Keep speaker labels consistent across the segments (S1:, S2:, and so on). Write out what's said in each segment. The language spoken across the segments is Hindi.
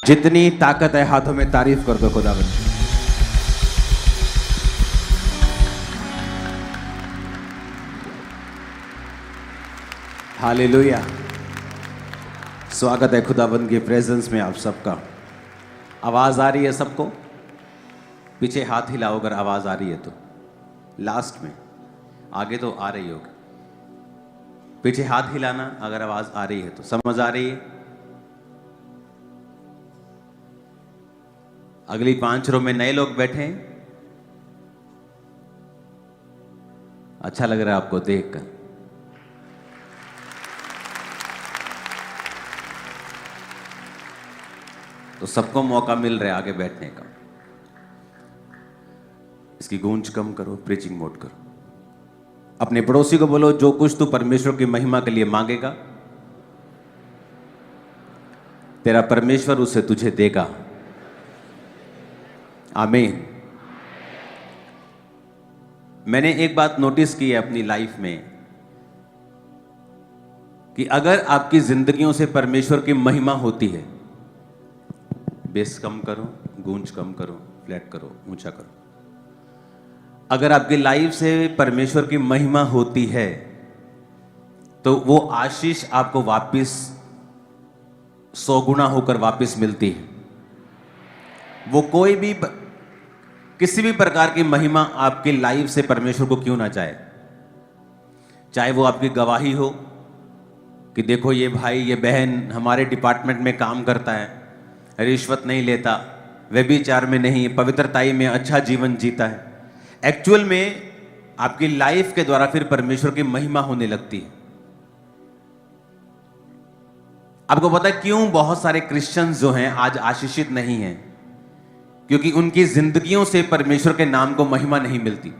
S1: जितनी ताकत है हाथों में तारीफ कर दो खुदावंद। हालेलुया। स्वागत है खुदावंद की प्रेजेंस में आप सबका। आवाज आ रही है सबको? पीछे हाथ हिलाओ अगर आवाज आ रही है तो। लास्ट में, आगे तो आ रही होगी। पीछे हाथ हिलाना अगर आवाज आ रही है तो। समझ आ रही है? अगली 5 रो में नए लोग बैठे हैं। अच्छा लग रहा है आपको देखकर। तो सबको मौका मिल रहा है आगे बैठने का। इसकी गूंज कम करो, प्रीचिंग मोड करो। अपने पड़ोसी को बोलो, जो कुछ तू परमेश्वर की महिमा के लिए मांगेगा तेरा परमेश्वर उसे तुझे देगा। आमीन। मैंने एक बात नोटिस की है अपनी लाइफ में कि अगर आपकी जिंदगियों से परमेश्वर की महिमा होती है, बेस कम करो, गूंज कम करो, फ्लैट करो, ऊंचा करो। अगर आपकी लाइफ से परमेश्वर की महिमा होती है तो वो आशीष आपको वापस 100 गुना होकर वापस मिलती है। वो कोई भी किसी भी प्रकार की महिमा आपकी लाइफ से परमेश्वर को क्यों ना चाहे, चाहे वो आपकी गवाही हो कि देखो ये भाई ये बहन हमारे डिपार्टमेंट में काम करता है, रिश्वत नहीं लेता, व्यभिचार में नहीं, पवित्रताई में अच्छा जीवन जीता है। एक्चुअल में आपकी लाइफ के द्वारा फिर परमेश्वर की महिमा होने लगती है। आपको पता है क्यों बहुत सारे क्रिश्चियंस जो हैं आज आशीषित नहीं हैं? क्योंकि उनकी जिंदगियों से परमेश्वर के नाम को महिमा नहीं मिलती।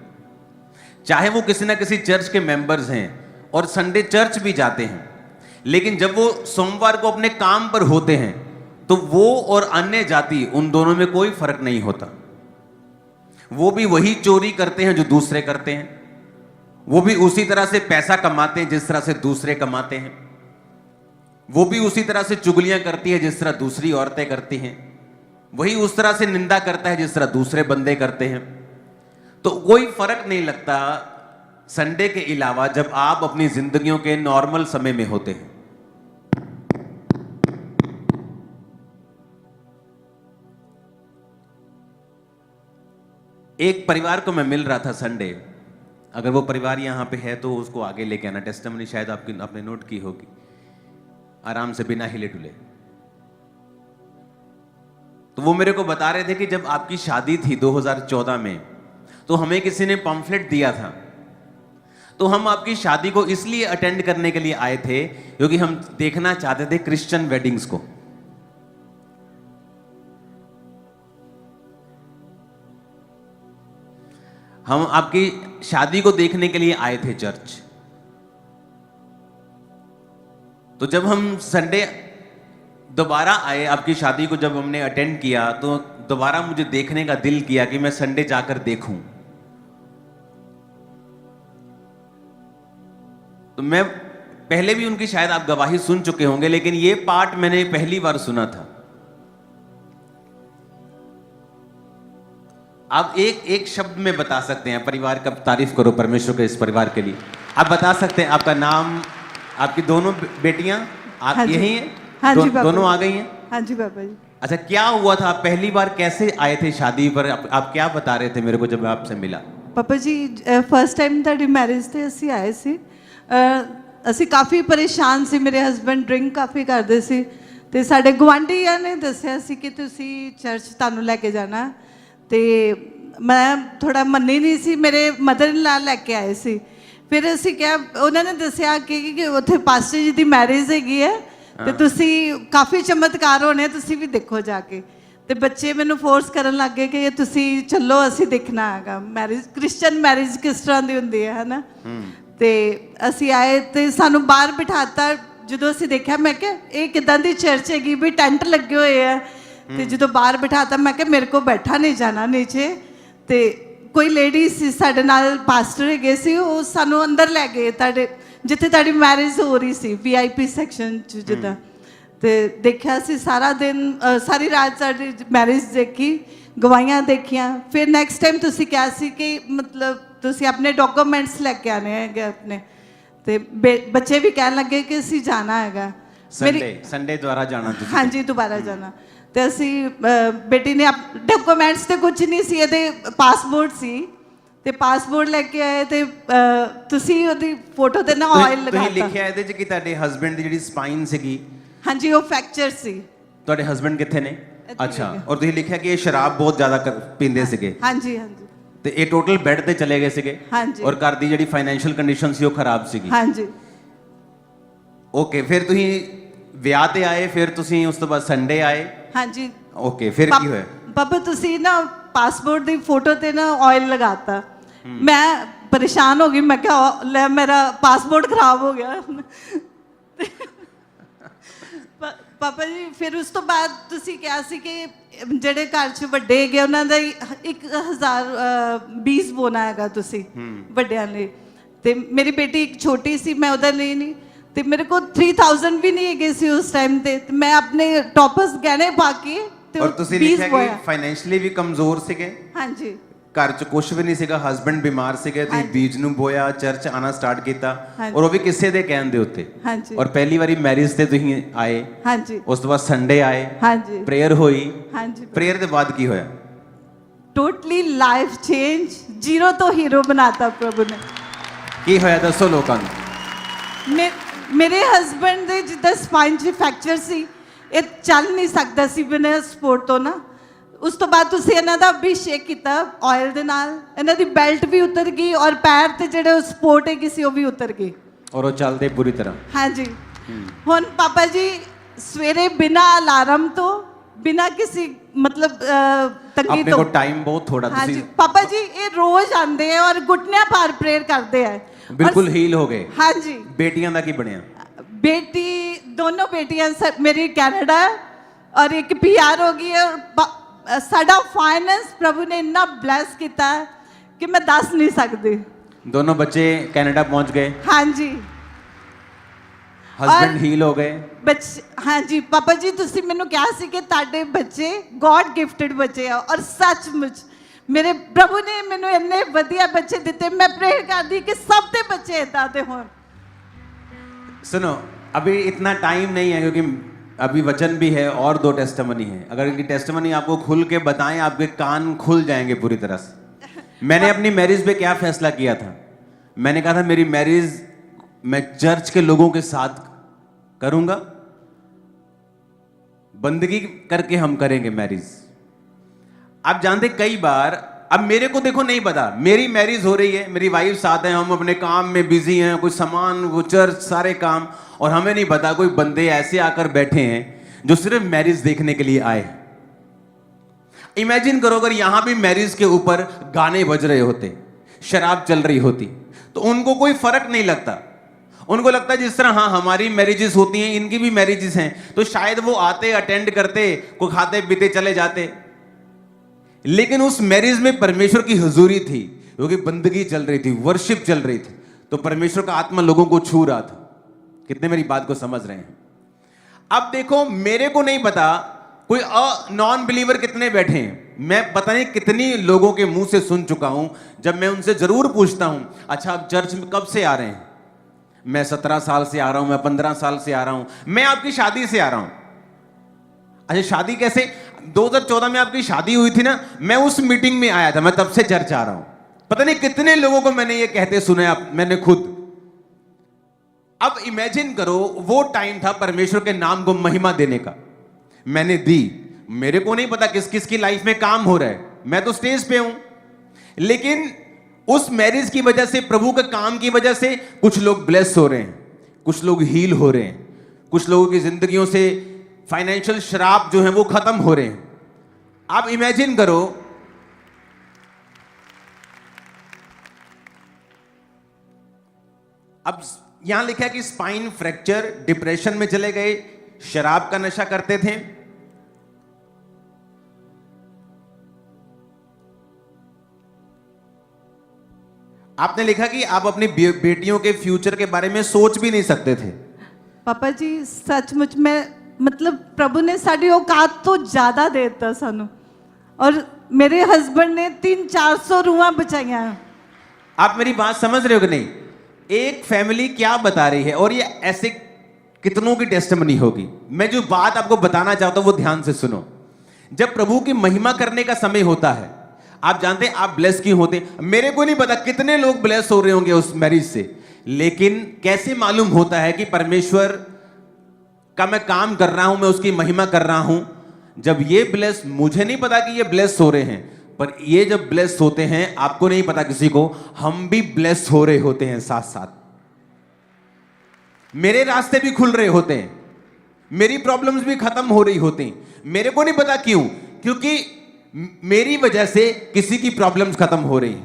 S1: चाहे वो किसी ना किसी चर्च के मेंबर्स हैं और संडे चर्च भी जाते हैं, लेकिन जब वो सोमवार को अपने काम पर होते हैं तो वो और अन्य जाति, उन दोनों में कोई फर्क नहीं होता। वो भी वही चोरी करते हैं जो दूसरे करते हैं, वो भी उसी तरह से पैसा कमाते हैं जिस तरह से दूसरे कमाते हैं, वो भी उसी तरह से चुगलियां करती है जिस तरह दूसरी औरतें करती हैं, वही उस तरह से निंदा करता है जिस तरह दूसरे बंदे करते हैं। तो कोई फर्क नहीं लगता संडे के अलावा जब आप अपनी जिंदगियों के नॉर्मल समय में होते हैं। एक परिवार को मैं मिल रहा था संडे। अगर वो परिवार यहां पे है तो उसको आगे लेके आना। टेस्टिमनी शायद आपने नोट की होगी, आराम से बिना हिले डुले। तो वो मेरे को बता रहे थे कि जब आपकी शादी थी 2014 में, तो हमें किसी ने पम्फलेट दिया था। तो हम आपकी शादी को इसलिए अटेंड करने के लिए आए थे क्योंकि हम देखना चाहते थे क्रिश्चियन वेडिंग्स को। हम आपकी शादी को देखने के लिए आए थे चर्च। तो जब हम संडे दोबारा आए, आपकी शादी को जब हमने अटेंड किया, तो दोबारा मुझे देखने का दिल किया कि मैं संडे जाकर देखूं। तो मैं पहले भी उनकी शायद आप गवाही सुन चुके होंगे, लेकिन ये पार्ट मैंने पहली बार सुना था। आप एक शब्द में बता सकते हैं, परिवार का तारीफ करो परमेश्वर के इस परिवार के लिए। आप बता सकते हैं आपका नाम, आपकी दोनों बेटियां आप
S2: हाँ
S1: यही हैं?
S2: हाँ जी पापा
S1: दोनों आ गई हैं?
S2: हाँ जी पापा जी।
S1: अच्छा, क्या हुआ था? आप पहली बार कैसे आए थे शादी पर? आप क्या बता रहे थे मेरे को जब आपसे मिला?
S2: पापा जी फर्स्ट टाइम ਤੁਹਾਡੀ ਮੈਰਿਜ ਤੇ ਅਸੀਂ ਆਏ ਸੀ। ਅਸੀਂ ਕਾਫੀ ਪਰੇਸ਼ਾਨ ਸੀ। ਮੇਰੇ ਹਸਬੰਡ ਡਰਿੰਕ ਕਾਫੀ ਕਰਦੇ ਸੀ ਤੇ ਸਾਡੇ ਗਵਾਂਢੀਆਂ ਨੇ ਦੱਸਿਆ ਸੀ ਕਿ ਤੁਸੀਂ ਚਰਚ ਤੁਹਾਨੂੰ ਲੈ ਕੇ ਜਾਣਾ, ਤੇ ਮੈਂ ਥੋੜਾ ਮੰਨੀ ਨਹੀਂ ਸੀ। ਮੇਰੇ ਮਦਰ ਇਨ ਲਾ ਲੈ ਕੇ ਆਏ ਸੀ। ਫਿਰ ਅਸੀਂ ਕਿਹਾ, ਉਹਨਾਂ ਨੇ ਦੱਸਿਆ ਕਿ ਉੱਥੇ ਪਾਸਟਰ ਜੀ ਦੀ ਮੈਰਿਜ ਹੈਗੀ ਹੈ ਤੇ ਤੁਸੀਂ ਕਾਫੀ ਚਮਤਕਾਰ ਹੋਣੇ, ਤੁਸੀਂ ਵੀ ਦੇਖੋ ਜਾ ਕੇ। ਤੇ ਬੱਚੇ ਮੈਨੂੰ ਫੋਰਸ ਕਰਨ ਲੱਗ ਗਏ ਕਿ ਤੁਸੀਂ ਚੱਲੋ, ਅਸੀਂ ਦੇਖਣਾ ਹੈਗਾ ਮੈਰਿਜ, ਕ੍ਰਿਸਚੀਅਨ ਮੈਰਿਜ ਕਿਸ ਤਰ੍ਹਾਂ ਦੀ ਹੁੰਦੀ ਹੈ ਨਾ। ਤੇ ਅਸੀਂ ਆਏ ਤੇ ਸਾਨੂੰ ਬਾਹਰ ਬਿਠਾਤਾ। ਜਦੋਂ ਅਸੀਂ ਦੇਖਿਆ ਮੈਂ ਕਿਹਾ ਇਹ ਕਿੱਦਾਂ ਦੀ ਚਰਚ ਹੈਗੀ ਵੀ ਟੈਂਟ ਲੱਗੇ ਹੋਏ ਆ। ਤੇ ਜਦੋਂ ਬਾਹਰ ਬਿਠਾਤਾ ਮੈਂ ਕਿਹਾ ਮੇਰੇ ਕੋ ਬੈਠਾ ਨਹੀਂ ਜਾਣਾ ਨੀਚੇ। ਤੇ ਕੋਈ ਲੇਡੀ ਸੀ ਸਾਡੇ ਨਾਲ, ਪਾਸਟਰ ਹੈਗੇ ਸੀ, ਉਹ ਸਾਨੂੰ ਅੰਦਰ ਲੈ ਗਏ ਤੁਹਾਡੇ ਜਿੱਥੇ ਤੁਹਾਡੀ ਮੈਰਿਜ ਹੋ ਰਹੀ ਸੀ, VIP ਸੈਕਸ਼ਨ 'ਚ ਜਿੱਦਾਂ। ਤੇ ਦੇਖਿਆ ਸੀ ਸਾਰਾ ਦਿਨ ਸਾਰੀ ਰਾਤ ਸਾਡੀ ਮੈਰਿਜ ਦੇਖੀ, ਗਵਾਹੀਆਂ ਦੇਖੀਆਂ। ਫਿਰ ਨੈਕਸਟ ਟਾਈਮ ਤੁਸੀਂ ਕਿਹਾ ਸੀ ਕਿ ਮਤਲਬ ਤੁਸੀਂ ਆਪਣੇ ਡਾਕੂਮੈਂਟਸ ਲੈ ਕੇ ਆਣੇ ਹੈਗੇ ਆਪਣੇ, ਤੇ ਬੱਚੇ ਵੀ ਕਹਿਣ ਲੱਗੇ ਕਿ ਅਸੀਂ ਜਾਣਾ ਹੈਗਾ
S1: ਸੰਡੇ ਦੁਆਰਾ ਜਾਣਾ ਤੁਸੀਂ?
S2: ਹਾਂਜੀ, ਦੁਬਾਰਾ ਜਾਣਾ। ਤੇ ਅਸੀਂ ਬੇਟੀ ਨੇ ਡਾਕੂਮੈਂਟਸ ਤੇ ਕੁਝ ਨਹੀਂ ਸੀ, ਇਹਦੇ ਪਾਸਪੋਰਟ ਸੀ, ਤੇ ਪਾਸਪੋਰਟ ਲੈ ਕੇ ਆਏ ਤੇ ਤੁਸੀਂ ਉਹਦੀ ਫੋਟੋ ਤੇ ਨਾ ਆਇਲ ਲਗਾਤਾ।
S1: ਤੁਸੀਂ ਲਿਖਿਆ ਇਹਦੇ ਚ ਕਿ ਤੁਹਾਡੇ ਹਸਬੰਡ ਦੀ ਜਿਹੜੀ ਸਪਾਈਨ ਸੀਗੀ,
S2: ਹਾਂਜੀ, ਉਹ ਫ੍ਰੈਕਚਰ ਸੀ।
S1: ਤੁਹਾਡੇ ਹਸਬੰਡ ਕਿੱਥੇ ਨੇ?
S2: ਇੱਥੇ
S1: ਅੱਛਾ,
S2: ਹੈਗੇ।
S1: ਔਰ ਤੁਸੀਂ ਲਿਖਿਆ ਕਿ ਇਹ ਸ਼ਰਾਬ ਬਹੁਤ ਜ਼ਿਆਦਾ ਪੀਂਦੇ ਸੀਗੇ,
S2: ਹਾਂਜੀ ਹਾਂਜੀ
S1: ਤੇ ਇਹ ਟੋਟਲ ਬੈੱਡ ਤੇ ਚਲੇ ਗਏ ਸੀਗੇ,
S2: ਹਾਂਜੀ।
S1: ਔਰ ਘਰ ਦੀ ਜਿਹੜੀ ਫਾਈਨੈਂਸ਼ੀਅਲ ਕੰਡੀਸ਼ਨ ਸੀ ਉਹ ਖਰਾਬ ਸੀਗੀ।
S2: ਹਾਂਜੀ
S1: ਓਕੇ, ਫਿਰ ਤੁਸੀਂ ਵਿਆਹ ਤੇ ਆਏ, ਫਿਰ ਤੁਸੀਂ ਉਸ ਤੋਂ ਬਾਅਦ ਸੰਡੇ ਆਏ।
S2: ਹਾਂਜੀ।
S1: ਓਕੇ, ਫਿਰ ਕੀ ਹੋਇਆ?
S2: ਪਾਪਾ ਤੁਸੀਂ ਨਾ ਪਾਸਪੋਰਟ ਦੀ ਫੋਟੋ ਤੇ ਨਾ ਆਇਲ ਲਗਾਤਾ। ਮੈਂ ਪਰੇਸ਼ਾਨ ਹੋ ਗਈ, ਮੈਂ ਕਿਹਾ ਲੈ ਮੇਰਾ ਪਾਸਪੋਰਟ ਖਰਾਬ ਹੋ ਗਿਆ। ਪਾਪਾ ਜੀ ਫਿਰ ਉਸ ਤੋਂ ਬਾਅਦ ਤੁਸੀਂ ਕਿਹਾ ਸੀ ਕਿ ਜਿਹੜੇ ਘਰ 'ਚ ਵੱਡੇ ਹੈਗੇ ਉਹਨਾਂ ਦਾ 1020 ਬੋਨਾ ਹੈਗਾ ਤੁਸੀਂ ਵੱਡਿਆਂ ਲਈ, ਤੇ ਮੇਰੀ ਬੇਟੀ ਇੱਕ ਛੋਟੀ ਸੀ, ਮੈਂ ਉਹਦੇ ਲਈ ਨਹੀਂ, ਤੇ ਮੇਰੇ ਕੋਲ 3000 ਵੀ ਨਹੀਂ ਹੈਗੇ ਸੀ ਉਸ ਟਾਈਮ ਤੇ ਮੈਂ ਆਪਣੇ ਟੌਪਸ ਗਹਿਣੇ ਪਾ ਕੇ ਤੇ
S1: ਔਰ ਤੁਸੀਂ
S2: 20
S1: ਲਿਖਿਆ ਕਿ
S2: ਬੋਇਆ।
S1: ਫਾਈਨੈਂਸ਼ੀਅਲੀ ਵੀ ਕਮਜ਼ੋਰ ਸੀਗੇ,
S2: ਹਾਂਜੀ,
S1: ਘਰ 'ਚ ਕੁਝ ਵੀ ਨਹੀਂ ਸੀਗਾ, ਹਸਬੰਡ ਬਿਮਾਰ ਸੀਗੇ, ਤੁਸੀਂ ਬੀਜ ਨੂੰ ਬੋਇਆ, ਚਰਚ ਆਣਾ ਸਟਾਰਟ ਕੀਤਾ, ਔਰ ਉਹ ਵੀ ਕਿਸੇ ਦੇ ਕਹਿਣ ਦੇ ਉੱਤੇ।
S2: ਹਾਂਜੀ
S1: ਔਰ ਪਹਿਲੀ ਵਾਰੀ ਮੈਰਿਜ ਤੇ ਤੁਸੀਂ ਆਏ,
S2: ਹਾਂਜੀ
S1: ਉਸ ਤੋਂ ਬਾਅਦ ਸੰਡੇ ਆਏ,
S2: ਹਾਂਜੀ
S1: ਪ੍ਰੇਅਰ ਹੋਈ।
S2: ਹਾਂਜੀ
S1: ਪ੍ਰੇਅਰ ਦੇ ਬਾਅਦ ਕੀ ਹੋਇਆ?
S2: ਟੋਟਲੀ ਲਾਈਫ ਚੇਂਜ, ਜ਼ੀਰੋ ਤੋਂ ਹੀਰੋ ਬਣਾਤਾ ਪ੍ਰਭੂ ਨੇ।
S1: ਕੀ ਹੋਇਆ ਦੱਸੋ ਲੋਕਾਂ ਨੂੰ।
S2: ਮੇਰੇ ਹਸਬੰਡ ਦੇ ਜਿੱਦਾਂ ਸਪਾਈਨ 'ਚ ਫ੍ਰੈਕਚਰ ਸੀ, ਇਹ ਚੱਲ ਨਹੀਂ ਸਕਦਾ ਸੀ ਬਿਨਾਂ ਸਪੋਰਟ ਤੋਂ ਨਾ। ਉਸ ਤੋਂ ਬਾਅਦ ਤੁਸੀਂ ਇਹਨਾਂ ਦਾ ਅਭਿਸ਼ੇਕ ਕੀਤਾ ਆਇਲ ਦੇ ਨਾਲ, ਇਹਨਾਂ ਦੀ ਬੈਲਟ ਵੀ ਉਤਰ ਗਈ ਔਰ ਪੈਰ ਤੇ ਜਿਹੜੇ ਸਪੋਰਟ ਹੈਗੀ ਸੀ ਉਹ ਵੀ ਉਤਰ ਗਈ,
S1: ਔਰ ਉਹ ਚੱਲਦੇ ਪੂਰੀ ਤਰ੍ਹਾਂ।
S2: ਹਾਂਜੀ। ਹੁਣ ਪਾਪਾ ਜੀ ਸਵੇਰੇ ਬਿਨਾਂ ਅਲਾਰਮ ਤੋਂ, ਬਿਨਾਂ ਕਿਸੇ ਮਤਲਬ ਤੰਗੀ
S1: ਆਪਣੇ
S2: ਤੋਂ,
S1: ਕੋਲ ਟਾਈਮ ਬਹੁਤ ਥੋੜਾ,
S2: ਹਾਂਜੀ
S1: ਤੁਸੀਂ
S2: ਪਾਪਾ ਜੀ ਇਹ ਰੋਜ਼ ਆਉਂਦੇ ਆ ਔਰ ਘੁਟਨਿਆਂ ਭਾਰ ਪ੍ਰੇਅਰ ਕਰਦੇ ਆ।
S1: ਬਿਲਕੁਲ ਹੀਲ ਹੋ ਗਏ।
S2: ਹਾਂਜੀ।
S1: ਬੇਟੀਆਂ ਦਾ ਕੀ ਬਣਿਆ?
S2: बेटी, दोनों बेटियां मेरी कनाडा और एक PR हो गई है। और साडा फाइनेंस प्रभु ने इतना ब्लेस किया है कि मैं दस नहीं सकती।
S1: दोनों बच्चे कनाडा पहुंच गए।
S2: हाँ जी।
S1: हस्बैंड हील हो गए।
S2: बच्चे, हाँ जी पापा जी तुसी मैनू कहा सी कि ताड़े बच्चे गॉड गिफ्टेड बच्चे आ, और सचमुच मेरे प्रभु ने मैनू इन्ने वधिया बच्चे दिते। मैं प्रेयर करदी कि सब दे बच्चे इदां दे होण।
S1: सुनो, अभी इतना टाइम नहीं है क्योंकि अभी वचन भी है और 2 टेस्टिमनी है। अगर इनकी टेस्टिमनी आपको खुल के बताएं, आपके कान खुल जाएंगे पूरी तरह से। मैंने अपनी मैरिज पे क्या फैसला किया था? मैंने कहा था मेरी मैरिज मैं चर्च के लोगों के साथ करूंगा, बंदगी करके हम करेंगे मैरिज। आप जानते कई बार, अब मेरे को देखो नहीं पता, मेरी मैरिज हो रही है, मेरी वाइफ साथ है, हम अपने काम में बिजी हैं, कुछ सामान, वो चर्च, सारे काम, और हमें नहीं पता कोई बंदे ऐसे आकर बैठे हैं जो सिर्फ मैरिज देखने के लिए आए। इमेजिन करो अगर यहां भी मैरिज के ऊपर गाने बज रहे होते, शराब चल रही होती, तो उनको कोई फर्क नहीं लगता। उनको लगता है जिस तरह हाँ हमारी मैरिजेस होती हैं, इनकी भी मैरिजेस हैं, तो शायद वो आते, अटेंड करते, कोई खाते पीते चले जाते। लेकिन उस मैरिज में परमेश्वर की हुजूरी थी, क्योंकि बंदगी चल रही थी, वर्शिप चल रही थी, तो परमेश्वर का आत्मा लोगों को छू रहा था। कितने मेरी बात को समझ रहे हैं? अब देखो, मेरे को नहीं पता कोई नॉन बिलीवर कितने बैठे हैं। मैं पता नहीं कितनी लोगों के मुंह से सुन चुका हूं, जब मैं उनसे जरूर पूछता हूं अच्छा आप चर्च में कब से आ रहे हैं? मैं 17 साल से आ रहा हूं, मैं 15 साल से आ रहा हूं, मैं आपकी शादी से आ रहा हूं। अच्छा शादी कैसे? 2014 में आपकी शादी हुई थी ना, मैं उस मीटिंग में आया था, मैं तब से चर्च आ रहा हूं। पता नहीं कितने लोगों को मैंने ये कहते सुना, मैंने खुद। अब इमेजिन करो, वो टाइम था परमेश्वर के नाम को महिमा देने का, मैंने दी। मेरे को नहीं पता किस किस की लाइफ में काम हो रहा है, मैं तो स्टेज पे हूं। लेकिन उस मैरिज की वजह से, प्रभु के काम की वजह से कुछ लोग ब्लेस हो रहे हैं, कुछ लोग हील हो रहे हैं, कुछ लोगों की जिंदगियों से फाइनेंशियल शराब जो है वो खत्म हो रहे हैं। आप इमेजिन करो, अब यहां लिखा है कि स्पाइन फ्रैक्चर, डिप्रेशन में चले गए, शराब का नशा करते थे। आपने लिखा कि आप अपनी बेटियों के फ्यूचर के बारे में सोच भी नहीं सकते थे।
S2: पापा जी सचमुच मैं मतलब प्रभु ने साड़ी औकात तो ज़्यादा दे दिता सानू। और मेरे हस्बैंड ने 300-400 रूहां बचाइयां।
S1: आप मेरी बात समझ रहे हो कि नहीं? एक फैमिली क्या बता रही है, और ये ऐसे कितनों की टेस्टिमनी होगी। मैं जो बात आपको बताना चाहता हूं वो ध्यान से सुनो। जब प्रभु की महिमा करने का समय होता है, आप जानते हैं आप ब्लेस क्यों होते। मेरे को नहीं पता कितने लोग ब्लेस हो रहे होंगे उस मैरिज से, लेकिन कैसे मालूम होता है कि परमेश्वर का मैं काम कर रहा हूं, मैं उसकी महिमा कर रहा हूं। जब ये ब्लेस, मुझे नहीं पता कि ये ब्लेस हो रहे हैं, पर ये जब ब्लेस होते हैं, आपको नहीं पता किसी को, हम भी ब्लेस हो रहे होते हैं साथ साथ। मेरे रास्ते भी खुल रहे होते हैं, मेरी प्रॉब्लम्स भी खत्म हो रही होती हैं। मेरे को नहीं पता क्यों, क्योंकि मेरी वजह से किसी की प्रॉब्लम्स खत्म हो रही,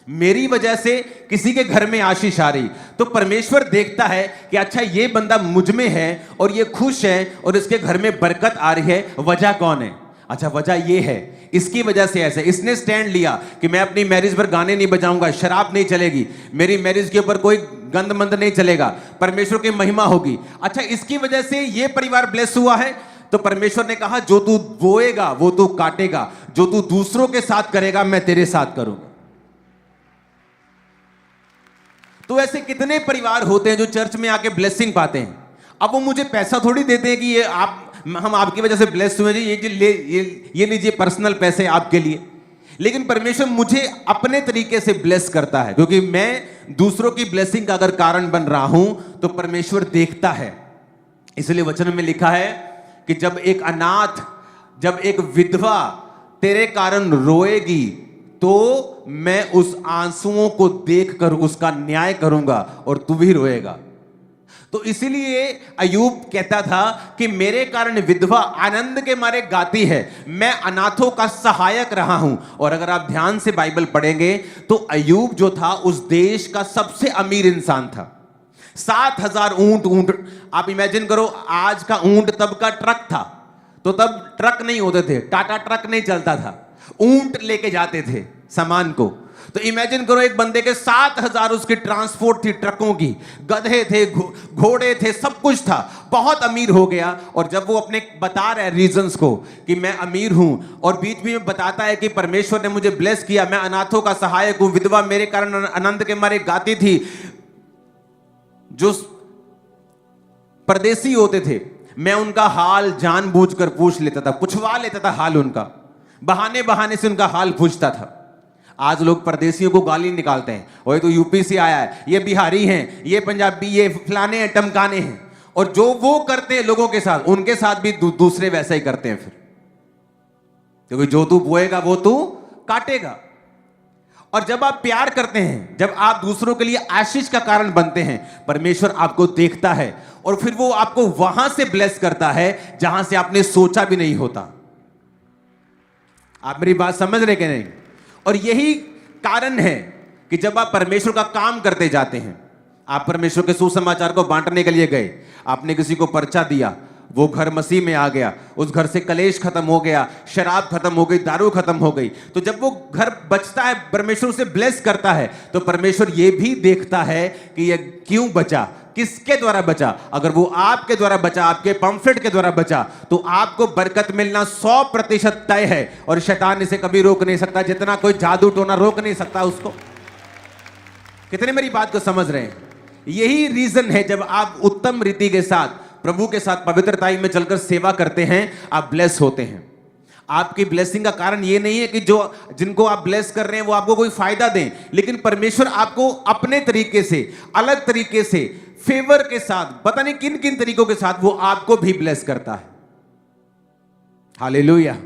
S1: मेरी वजह से किसी के घर में आशीष आ रही। तो परमेश्वर देखता है कि अच्छा ये बंदा मुझ में है और ये खुश है और इसके घर में बरकत आ रही है। वजह कौन है? अच्छा वजह ये है, इसकी वजह से ऐसे इसने स्टैंड लिया कि मैं अपनी मैरिज पर गाने नहीं बजाऊंगा, शराब नहीं चलेगी, मेरी मैरिज के ऊपर कोई गंद मंद नहीं चलेगा, परमेश्वर की महिमा होगी। अच्छा इसकी वजह से ये परिवार ब्लेस हुआ है। तो परमेश्वर ने कहा जो तू बोएगा वो तू काटेगा, जो तू दूसरों के साथ करेगा मैं तेरे साथ करूंगा। तो ऐसे कितने परिवार होते हैं जो चर्च में आके ब्लेसिंग पाते हैं। अब वो मुझे पैसा थोड़ी देते हैं कि ये हम आपकी वजह से ब्लेस हुए, ये लीजिए पर्सनल पैसे आपके लिए। लेकिन परमेश्वर मुझे अपने तरीके से ब्लेस करता है, क्योंकि मैं दूसरों की ब्लेसिंग का अगर कारण बन रहा हूं तो परमेश्वर देखता है। इसलिए वचन में लिखा है कि जब एक अनाथ, जब एक विधवा तेरे कारण रोएगी तो मैं उस आंसुओं को देखकर उसका न्याय करूंगा और तू भी रोएगा। तो इसीलिए अयूब कहता था कि मेरे कारण विधवा आनंद के मारे गाती है, मैं अनाथों का सहायक रहा हूं। और अगर आप ध्यान से बाइबल पढ़ेंगे तो अयूब जो था उस देश का सबसे अमीर इंसान था। 7,000 ऊंट। आप इमेजिन करो, आज का ऊंट तब का ट्रक था, तो तब ट्रक नहीं होते थे, टाटा ट्रक नहीं चलता था, ऊंट लेके जाते थे सामान को। तो इमेजिन करो एक बंदे के 7,000 उसकी ट्रांसपोर्ट थी, ट्रकों की, गधे थे, घोड़े थे, सब कुछ था, बहुत अमीर हो गया। और जब वो अपने बता रहा है रीजंस को कि मैं अमीर हूं, और बीच में बताता है कि परमेश्वर ने मुझे ब्लेस किया, मैं अनाथों का सहायक हूं, विधवा मेरे कारण आनंद के मारे गाती थी। जो परदेसी होते थे मैं उनका हाल जानबूझकर पूछ लेता था, पूछवा लेता था हाल उनका, बहाने बहाने से उनका हाल पूछता था। आज लोग परदेसियों को गाली निकालते हैं, वो तो यूपी से आया है, ये बिहारी हैं, ये पंजाबी, ये फलाने हैं, टमकाने हैं। और जो वो करते हैं लोगों के साथ, उनके साथ भी दूसरे वैसा ही करते हैं फिर, क्योंकि जो तू बोएगा वो तू काटेगा। और जब आप प्यार करते हैं, जब आप दूसरों के लिए आशीष का कारण बनते हैं, परमेश्वर आपको देखता है और फिर वो आपको वहां से ब्लेस करता है जहां से आपने सोचा भी नहीं होता। आप मेरी बात समझ रहे कि नहीं? और यही कारण है कि जब आप परमेश्वर का काम करते जाते हैं, आप परमेश्वर के सुसमाचार को बांटने के लिए गए, आपने किसी को पर्चा दिया, वो घर मसीह में आ गया, उस घर से कलेश खत्म हो गया, शराब खत्म हो गई, दारू खत्म हो गई। तो जब वो घर बचता है, परमेश्वर उसे ब्लेस करता है, तो परमेश्वर ये भी देखता है कि ये क्यों बचा, किसके द्वारा बचा। अगर वो आपके द्वारा बचा, आपके पंफलेट के द्वारा बचा, तो आपको बरकत मिलना 100% तय है और शैतान इसे कभी रोक नहीं सकता, जितना कोई जादू टोना रोक नहीं सकता उसको। कितने मेरी बात को समझ रहे हैं? यही रीजन है जब आप उत्तम रीति के साथ, प्रभु के साथ पवित्रताई में चलकर सेवा करते हैं, आप ब्लेस होते हैं। आपकी ब्लेसिंग का कारण ये नहीं है कि जो जिनको आप ब्लेस कर रहे हैं वो आपको कोई फायदा दें, लेकिन परमेश्वर आपको अपने तरीके से, अलग तरीके से, फेवर के साथ, पता नहीं किन किन तरीकों के साथ वो आपको भी ब्लेस करता है। हालेलुया।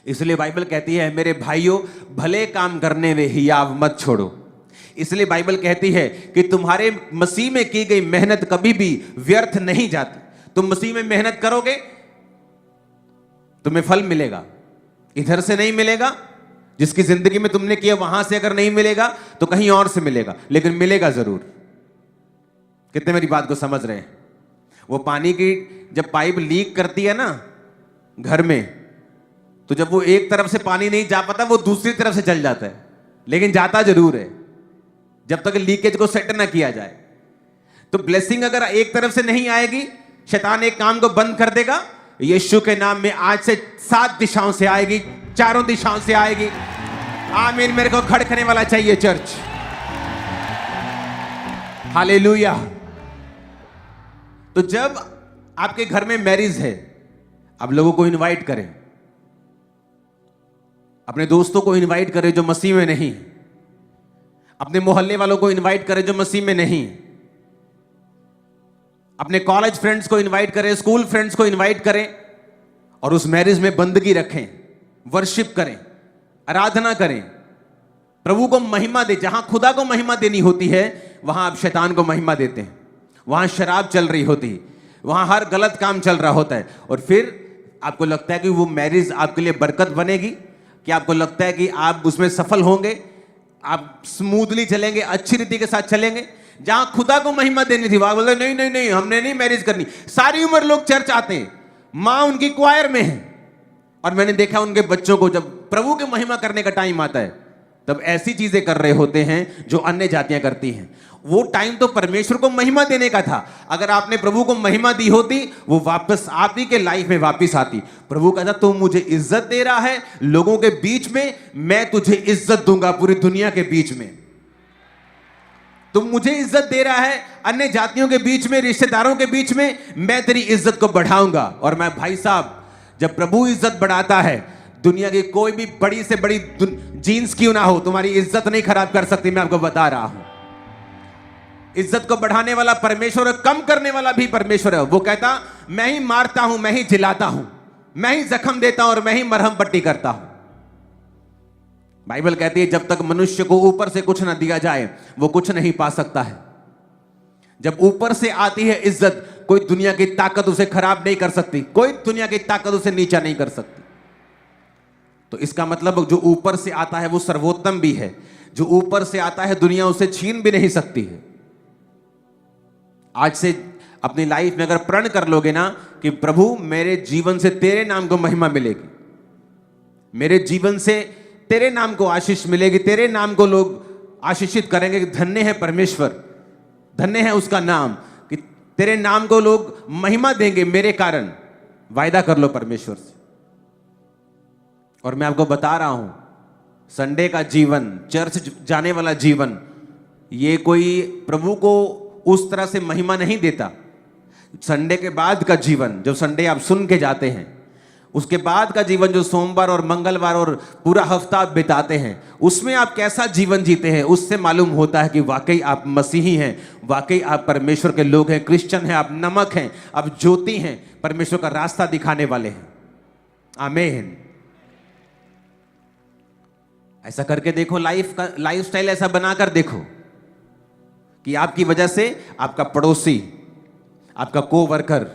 S1: इसलिए बाइबल कहती है, मेरे भाइयों भले काम करने में हियाव मत छोड़ो। इसलिए बाइबल कहती है कि तुम्हारे मसीह में की गई मेहनत कभी भी व्यर्थ नहीं जाती। तुम मसीह में मेहनत करोगे, तुम्हें फल मिलेगा, इधर से नहीं मिलेगा। जिसकी जिंदगी में तुमने किया वहां से अगर नहीं मिलेगा तो कहीं और से मिलेगा, लेकिन मिलेगा जरूर। कितने मेरी बात को समझ रहे हैं? वो पानी की जब पाइप लीक करती है ना घर में, तो जब वो एक तरफ से पानी नहीं जा पाता, वो दूसरी तरफ से चल जाता है, लेकिन जाता जरूर है जब तक लीकेज को सेट ना किया जाए। तो ब्लेसिंग अगर एक तरफ से नहीं आएगी शैतान एक काम को बंद कर देगा, यीशु के नाम में आज से 7 दिशाओं से आएगी, 4 दिशाओं से आएगी। आमीन। मेरे को खड़कने वाला चाहिए चर्च। हालेलुया। तो जब आपके घर में मैरिज है, आप लोगों को इनवाइट करें, अपने दोस्तों को इनवाइट करें जो मसीह में नहीं, अपने मोहल्ले वालों को इनवाइट करें जो मसीह में नहीं, अपने कॉलेज फ्रेंड्स को इनवाइट करें, स्कूल फ्रेंड्स को इनवाइट करें, और उस मैरिज में बंदगी रखें, वर्शिप करें, आराधना करें, प्रभु को महिमा दे। जहां खुदा को महिमा देनी होती है वहां आप शैतान को महिमा देते हैं। वहां शराब चल रही होती है, वहां हर गलत काम चल रहा होता है, और फिर आपको लगता है कि वो मैरिज आपके लिए बरकत बनेगी, कि आपको लगता है कि आप उसमें सफल होंगे, आप स्मूथली चलेंगे, अच्छी रीति के साथ चलेंगे। जहां खुदा को महिमा देनी थी वहां बोलते नहीं नहीं नहीं, हमने नहीं मैरिज करनी। सारी उम्र लोग चर्च आते हैं, मां उनकी क्वायर में है, और मैंने देखा उनके बच्चों को जब प्रभु की महिमा करने का टाइम आता है तब ऐसी चीजें कर रहे होते हैं जो अन्य जातियां करती हैं। वो टाइम तो परमेश्वर को महिमा देने का था। अगर आपने प्रभु को महिमा दी होती, वो वापस आप ही के लाइफ में वापस आती। प्रभु कहता तू मुझे इज्जत दे रहा है लोगों के बीच में, मैं तुझे इज्जत दूंगा पूरी दुनिया के बीच में। तुम मुझे इज्जत दे रहा है अन्य जातियों के बीच में, रिश्तेदारों के बीच में, मैं तेरी इज्जत को बढ़ाऊंगा। और मैं भाई साहब, जब प्रभु इज्जत बढ़ाता है, दुनिया की कोई भी बड़ी से बड़ी जीन्स क्यों ना हो, तुम्हारी इज्जत नहीं खराब कर सकती। मैं आपको बता रहा हूं, इज्जत को बढ़ाने वाला परमेश्वर है, कम करने वाला भी परमेश्वर है। वो कहता मैं ही मारता हूं, मैं ही जिलाता हूं, मैं ही जख्म देता हूं और मैं ही मरहम पट्टी करता हूं। बाइबल कहती है जब तक मनुष्य को ऊपर से कुछ ना दिया जाए वो कुछ नहीं पा सकता है। जब ऊपर से आती है इज्जत, कोई दुनिया की ताकत उसे खराब नहीं कर सकती, कोई दुनिया की ताकत उसे नीचा नहीं कर सकती। तो इसका मतलब जो ऊपर से आता है वो सर्वोत्तम भी है। जो ऊपर से आता है दुनिया उसे छीन भी नहीं सकती है। आज से अपनी लाइफ में अगर प्रण कर लोगे ना कि प्रभु मेरे जीवन से तेरे नाम को महिमा मिलेगी, मेरे जीवन से तेरे नाम को आशीष मिलेगी, तेरे नाम को लोग आशीषित करेंगे, धन्य है परमेश्वर, धन्य है उसका नाम, कि तेरे नाम को लोग महिमा देंगे मेरे कारण। वायदा कर लो परमेश्वर से। और मैं आपको बता रहा हूं, संडे का जीवन, चर्च जाने वाला जीवन, ये कोई प्रभु को उस तरह से महिमा नहीं देता। संडे के बाद का जीवन, जो संडे आप सुन के जाते हैं, उसके बाद का जीवन जो सोमवार और मंगलवार और पूरा हफ्ता आप बिताते हैं, उसमें आप कैसा जीवन जीते हैं, उससे मालूम होता है कि वाकई आप मसीही हैं, वाकई आप परमेश्वर के लोग हैं, क्रिश्चियन हैं, आप नमक हैं, आप ज्योति हैं, परमेश्वर का रास्ता दिखाने वाले हैं। आमीन। ऐसा करके देखो, लाइफस्टाइल ऐसा बनाकर देखो कि आपकी वजह से आपका पड़ोसी, आपका कोवर्कर,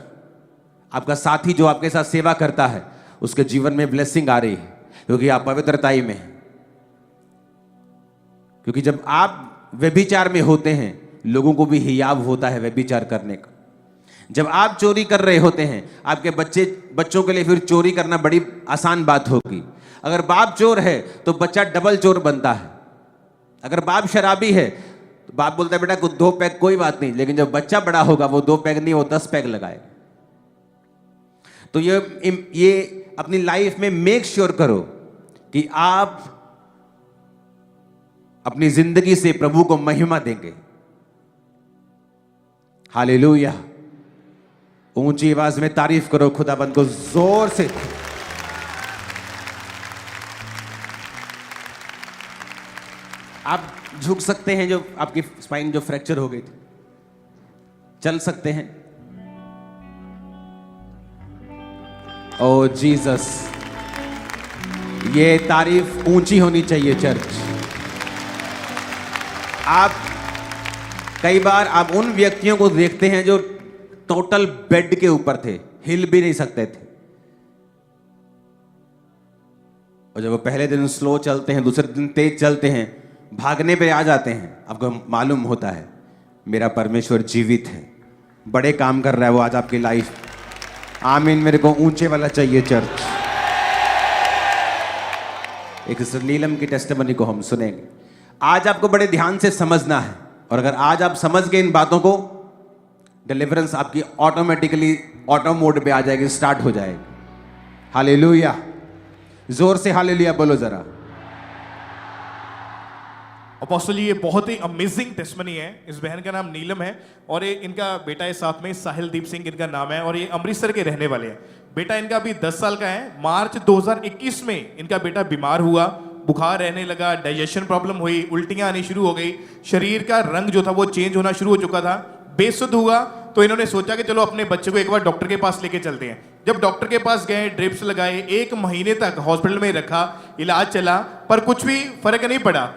S1: आपका साथी जो आपके साथ सेवा करता है, उसके जीवन में ब्लेसिंग आ रही है, क्योंकि आप पवित्रताई में हैं। क्योंकि जब आप व्यभिचार में होते हैं, लोगों को भी हियाव होता है व्यभिचार करने का। जब आप चोरी कर रहे होते हैं, आपके बच्चों के लिए फिर चोरी करना बड़ी आसान बात होगी। अगर बाप चोर है तो बच्चा डबल चोर बनता है। अगर बाप शराबी है तो बाप बोलता है बेटा 2 पैग कोई बात नहीं, लेकिन जब बच्चा बड़ा होगा वो 2 पैग नहीं, वो 10 पैग लगाएगा। तो ये अपनी लाइफ में मेक श्योर करो कि आप अपनी जिंदगी से प्रभु को महिमा देंगे। हालेलुया। ऊंची आवाज में तारीफ करो खुदाबंद को जोर से। आप झुक सकते हैं, जो आपकी स्पाइन जो फ्रैक्चर हो गई थी, चल सकते हैं। ओ जीसस, ये तारीफ ऊंची होनी चाहिए चर्च। आप कई बार आप उन व्यक्तियों को देखते हैं जो टोटल बेड के ऊपर थे, हिल भी नहीं सकते थे, और जब वो पहले दिन स्लो चलते हैं, दूसरे दिन तेज चलते हैं, भागने पे आ जाते हैं, आपको मालूम होता है मेरा परमेश्वर जीवित है, बड़े काम कर रहा है वो आज आपकी लाइफ। आमीन। मेरे को ऊंचे वाला चाहिए चर्च। एक नीलम की टेस्टिमनी को हम सुनेंगे। आज आपको बड़े ध्यान से समझना है, और अगर आज आप समझ गए इन बातों को, डिलीवरेंस आपकी ऑटोमेटिकली ऑटो मोड पे आ जाएगी, स्टार्ट हो जाएगी। हालेलुया, जोर से हालेलुया बोलो जरा।
S3: अपोस्टल जी, ये बहुत ही अमेजिंग टेस्टमनी है। इस बहन का नाम नीलम है और ये इनका बेटा है साथ में, साहिलदीप सिंह इनका नाम है और ये अमृतसर के रहने वाले हैं। बेटा इनका अभी 10 साल का है। मार्च 2021 में इनका बेटा बीमार हुआ, बुखार रहने लगा, डाइजेशन प्रॉब्लम हुई, उल्टियां आनी शुरू हो गई, शरीर का रंग जो था वो चेंज होना शुरू हो चुका था, बेसुध हुआ। तो इन्होंने सोचा कि चलो अपने बच्चे को एक बार डॉक्टर के पास लेके चलते हैं। जब डॉक्टर के पास गए, ड्रिप्स लगाए, 1 महीने तक हॉस्पिटल में रखा, इलाज चला, पर कुछ भी फर्क नहीं पड़ा।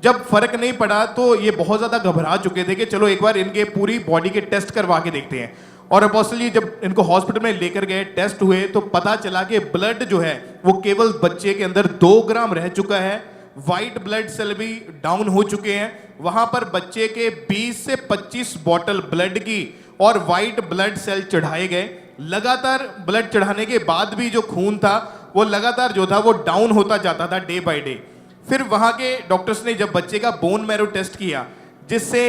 S3: जब फर्क नहीं पड़ा तो ये बहुत ज्यादा घबरा चुके थे कि चलो एक बार इनके पूरी बॉडी के टेस्ट करवा के देखते हैं। और अपोस्टल जी जब इनको हॉस्पिटल में लेकर गए, टेस्ट हुए, तो पता चला कि ब्लड जो है वो केवल बच्चे के अंदर 2 ग्राम रह चुका है। व्हाइट ब्लड सेल भी डाउन हो चुके हैं। वहां पर बच्चे के 20 से 25 बॉटल ब्लड की और व्हाइट ब्लड सेल चढ़ाए गए। लगातार ब्लड चढ़ाने के बाद भी जो खून था वो लगातार जो था वो डाउन होता जाता था डे बाय डे। फिर वहां के डॉक्टर्स ने जब बच्चे का बोन मैरो टेस्ट किया, जिससे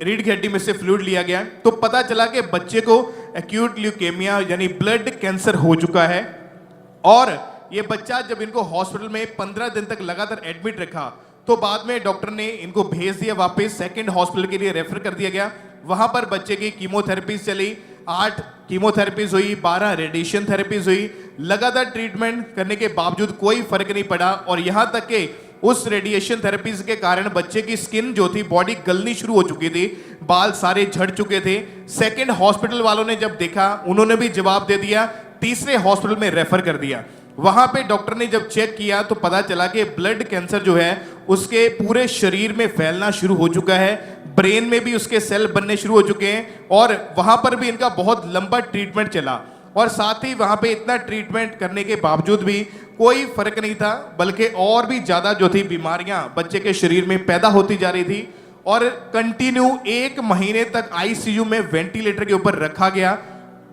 S3: रीढ़ की हड्डी में से फ्लूइड लिया गया, तो पता चला कि बच्चे को एक्यूट ल्यूकेमिया यानी ब्लड कैंसर हो चुका है। और ये बच्चा जब इनको हॉस्पिटल में 15 दिन तक लगातार एडमिट रखा, तो बाद में डॉक्टर ने इनको भेज दिया वापस, सेकंड हॉस्पिटल के लिए रेफर कर दिया गया। वहां पर बच्चे की कीमोथेरेपीज चली, 8 कीमोथेरेपीज हुई, 12 रेडिएशन थेरेपीज हुई। लगातार ट्रीटमेंट करने के बावजूद कोई फर्क नहीं पड़ा और यहां तक कि उस रेडिएशन थेरेपीज के कारण बच्चे की स्किन जो थी, बॉडी गलनी शुरू हो चुकी थी, बाल सारे झड़ चुके थे। सेकंड हॉस्पिटल वालों ने जब देखा, उन्होंने भी जवाब दे दिया, तीसरे हॉस्पिटल में रेफर कर दिया। वहां पे डॉक्टर ने जब चेक किया तो पता चला कि ब्लड कैंसर जो है उसके पूरे शरीर में फैलना शुरू हो चुका है, ब्रेन में भी उसके सेल बनने शुरू हो चुके हैं और वहां पर भी इनका बहुत लंबा ट्रीटमेंट चला। और साथ ही वहां पे इतना ट्रीटमेंट करने के बावजूद भी कोई फर्क नहीं था, बल्कि और भी ज्यादा जो थी बीमारियां बच्चे के शरीर में पैदा होती जा रही थी। और कंटिन्यू 1 महीने तक आईसीयू में वेंटिलेटर के ऊपर रखा गया।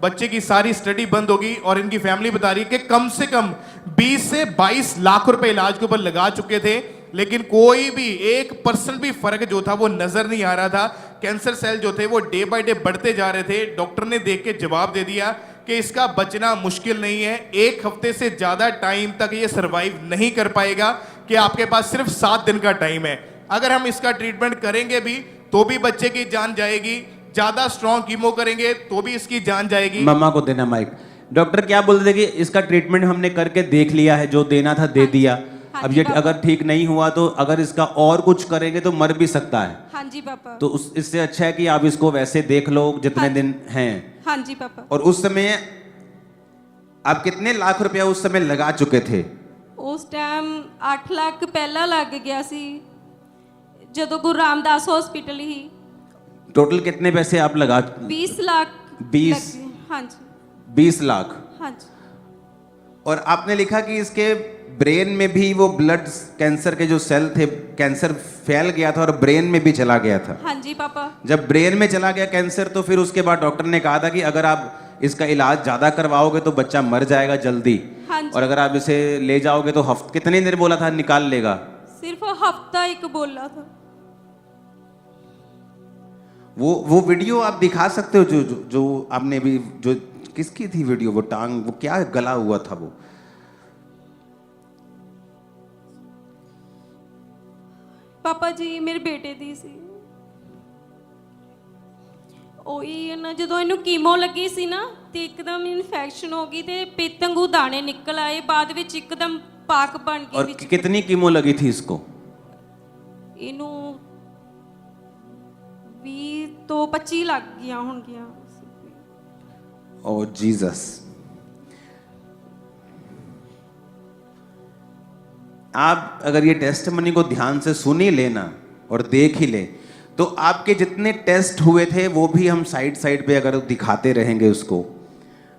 S3: बच्चे की सारी स्टडी बंद होगी और इनकी फैमिली बता रही है कि कम से कम 20 से 22 लाख रुपए इलाज के ऊपर लगा चुके थे, लेकिन कोई भी 1% भी फर्क जो था वो नजर नहीं आ रहा था। कैंसर सेल जो थे वो डे बाय डे बढ़ते जा रहे थे। डॉक्टर ने देख के जवाब दे दिया कि इसका बचना मुश्किल नहीं है, 1 हफ्ते से ज्यादा टाइम तक ये सरवाइव नहीं कर पाएगा, कि आपके पास सिर्फ 7 दिन का टाइम है। अगर हम इसका ट्रीटमेंट करेंगे भी तो भी बच्चे की जान जाएगी, ज्यादा स्ट्रॉन्ग कीमो करेंगे तो भी इसकी जान जाएगी।
S1: मम्मा को देना माइक। डॉक्टर क्या बोलते थे कि इसका ट्रीटमेंट हमने करके देख लिया है, जो देना था दे दिया।
S4: हाँ
S1: अब
S4: जी
S1: ये
S4: पापा।
S1: अगर ठीक नहीं हुआ तो अगर इसका और कुछ करेंगे तो मर भी सकता है।
S4: हाँ जी पापा।
S1: तो इससे अच्छा है कि आप इसको वैसे देख लो जितने
S4: हाँ।
S1: दिन हैं।
S4: हाँ जी पापा।
S1: और उस समय आप कितने लाख रुपया उस समय लगा चुके थे?
S4: उस टाइम 8 ਲੱਖ ਪਹਿਲਾਂ ਲੱਗ ਗਿਆ ਸੀ ਜਦੋਂ ਗੁਰੂ ਰਾਮਦਾਸ ਹਸਪੀਟਲ ਹੀ।
S1: टोटल कितने पैसे आप लगा?
S4: 20 ਲੱਖ
S1: 20
S4: ਲੱਗੇ। हाँ जी
S1: 20 लाख।
S4: हाँ जी।
S1: और आपने लिखा कि इसके ब्रेन में भी वो ब्लड कैंसर के जो सेल थे, कैंसर फैल गया था और ब्रेन में भी चला गया था।
S4: हाँ जी पापा।
S1: जब ब्रेन में चला गया कैंसर तो फिर उसके बाद डॉक्टर ने कहा था कि अगर आप इसका इलाज ज्यादा करवाओगे तो बच्चा मर जाएगा जल्दी।
S4: हाँ जी।
S1: और अगर आप इसे ले जाओगे तो कितने देर बोला था निकाल लेगा?
S4: सिर्फ हफ्ता एक बोला था।
S1: वो वीडियो आप दिखा सकते हो जो आपने भी, जो किसकी थी वीडियो? वो टांग, वो क्या गला हुआ था वो?
S4: ਪਾਪਾ ਜੀ ਮੇਰੇ ਬੇਟੇ ਦੀ ਸੀ। ਉਹੀ ਨਾ ਜਦੋਂ ਇਹਨੂੰ ਕੀਮੋ ਲੱਗੀ ਸੀ ਨਾ ਤੇ ਇੱਕਦਮ ਇਨਫੈਕਸ਼ਨ ਹੋ ਗਈ ਤੇ ਪਿੱਤ ਵਾਂਗੂ ਦਾਣੇ ਨਿਕਲ ਆਏ, ਬਾਅਦ ਵਿੱਚ ਇੱਕਦਮ ਪਾਕ ਬਣ ਗਈ
S1: और
S4: ਵਿੱਚ।
S1: कितनी कीमो लगी थी इसको?
S4: ਇਹਨੂੰ 20 ਤੋਂ 25 ਲੱਗ ਗਈਆਂ ਹੋਣਗੀਆਂ।
S1: ओ जीसस। आप अगर ये टेस्टमनी को ध्यान से सुन ही लेना और देख ही ले तो आपके जितने टेस्ट हुए थे वो भी हम साइड पे अगर दिखाते रहेंगे उसको,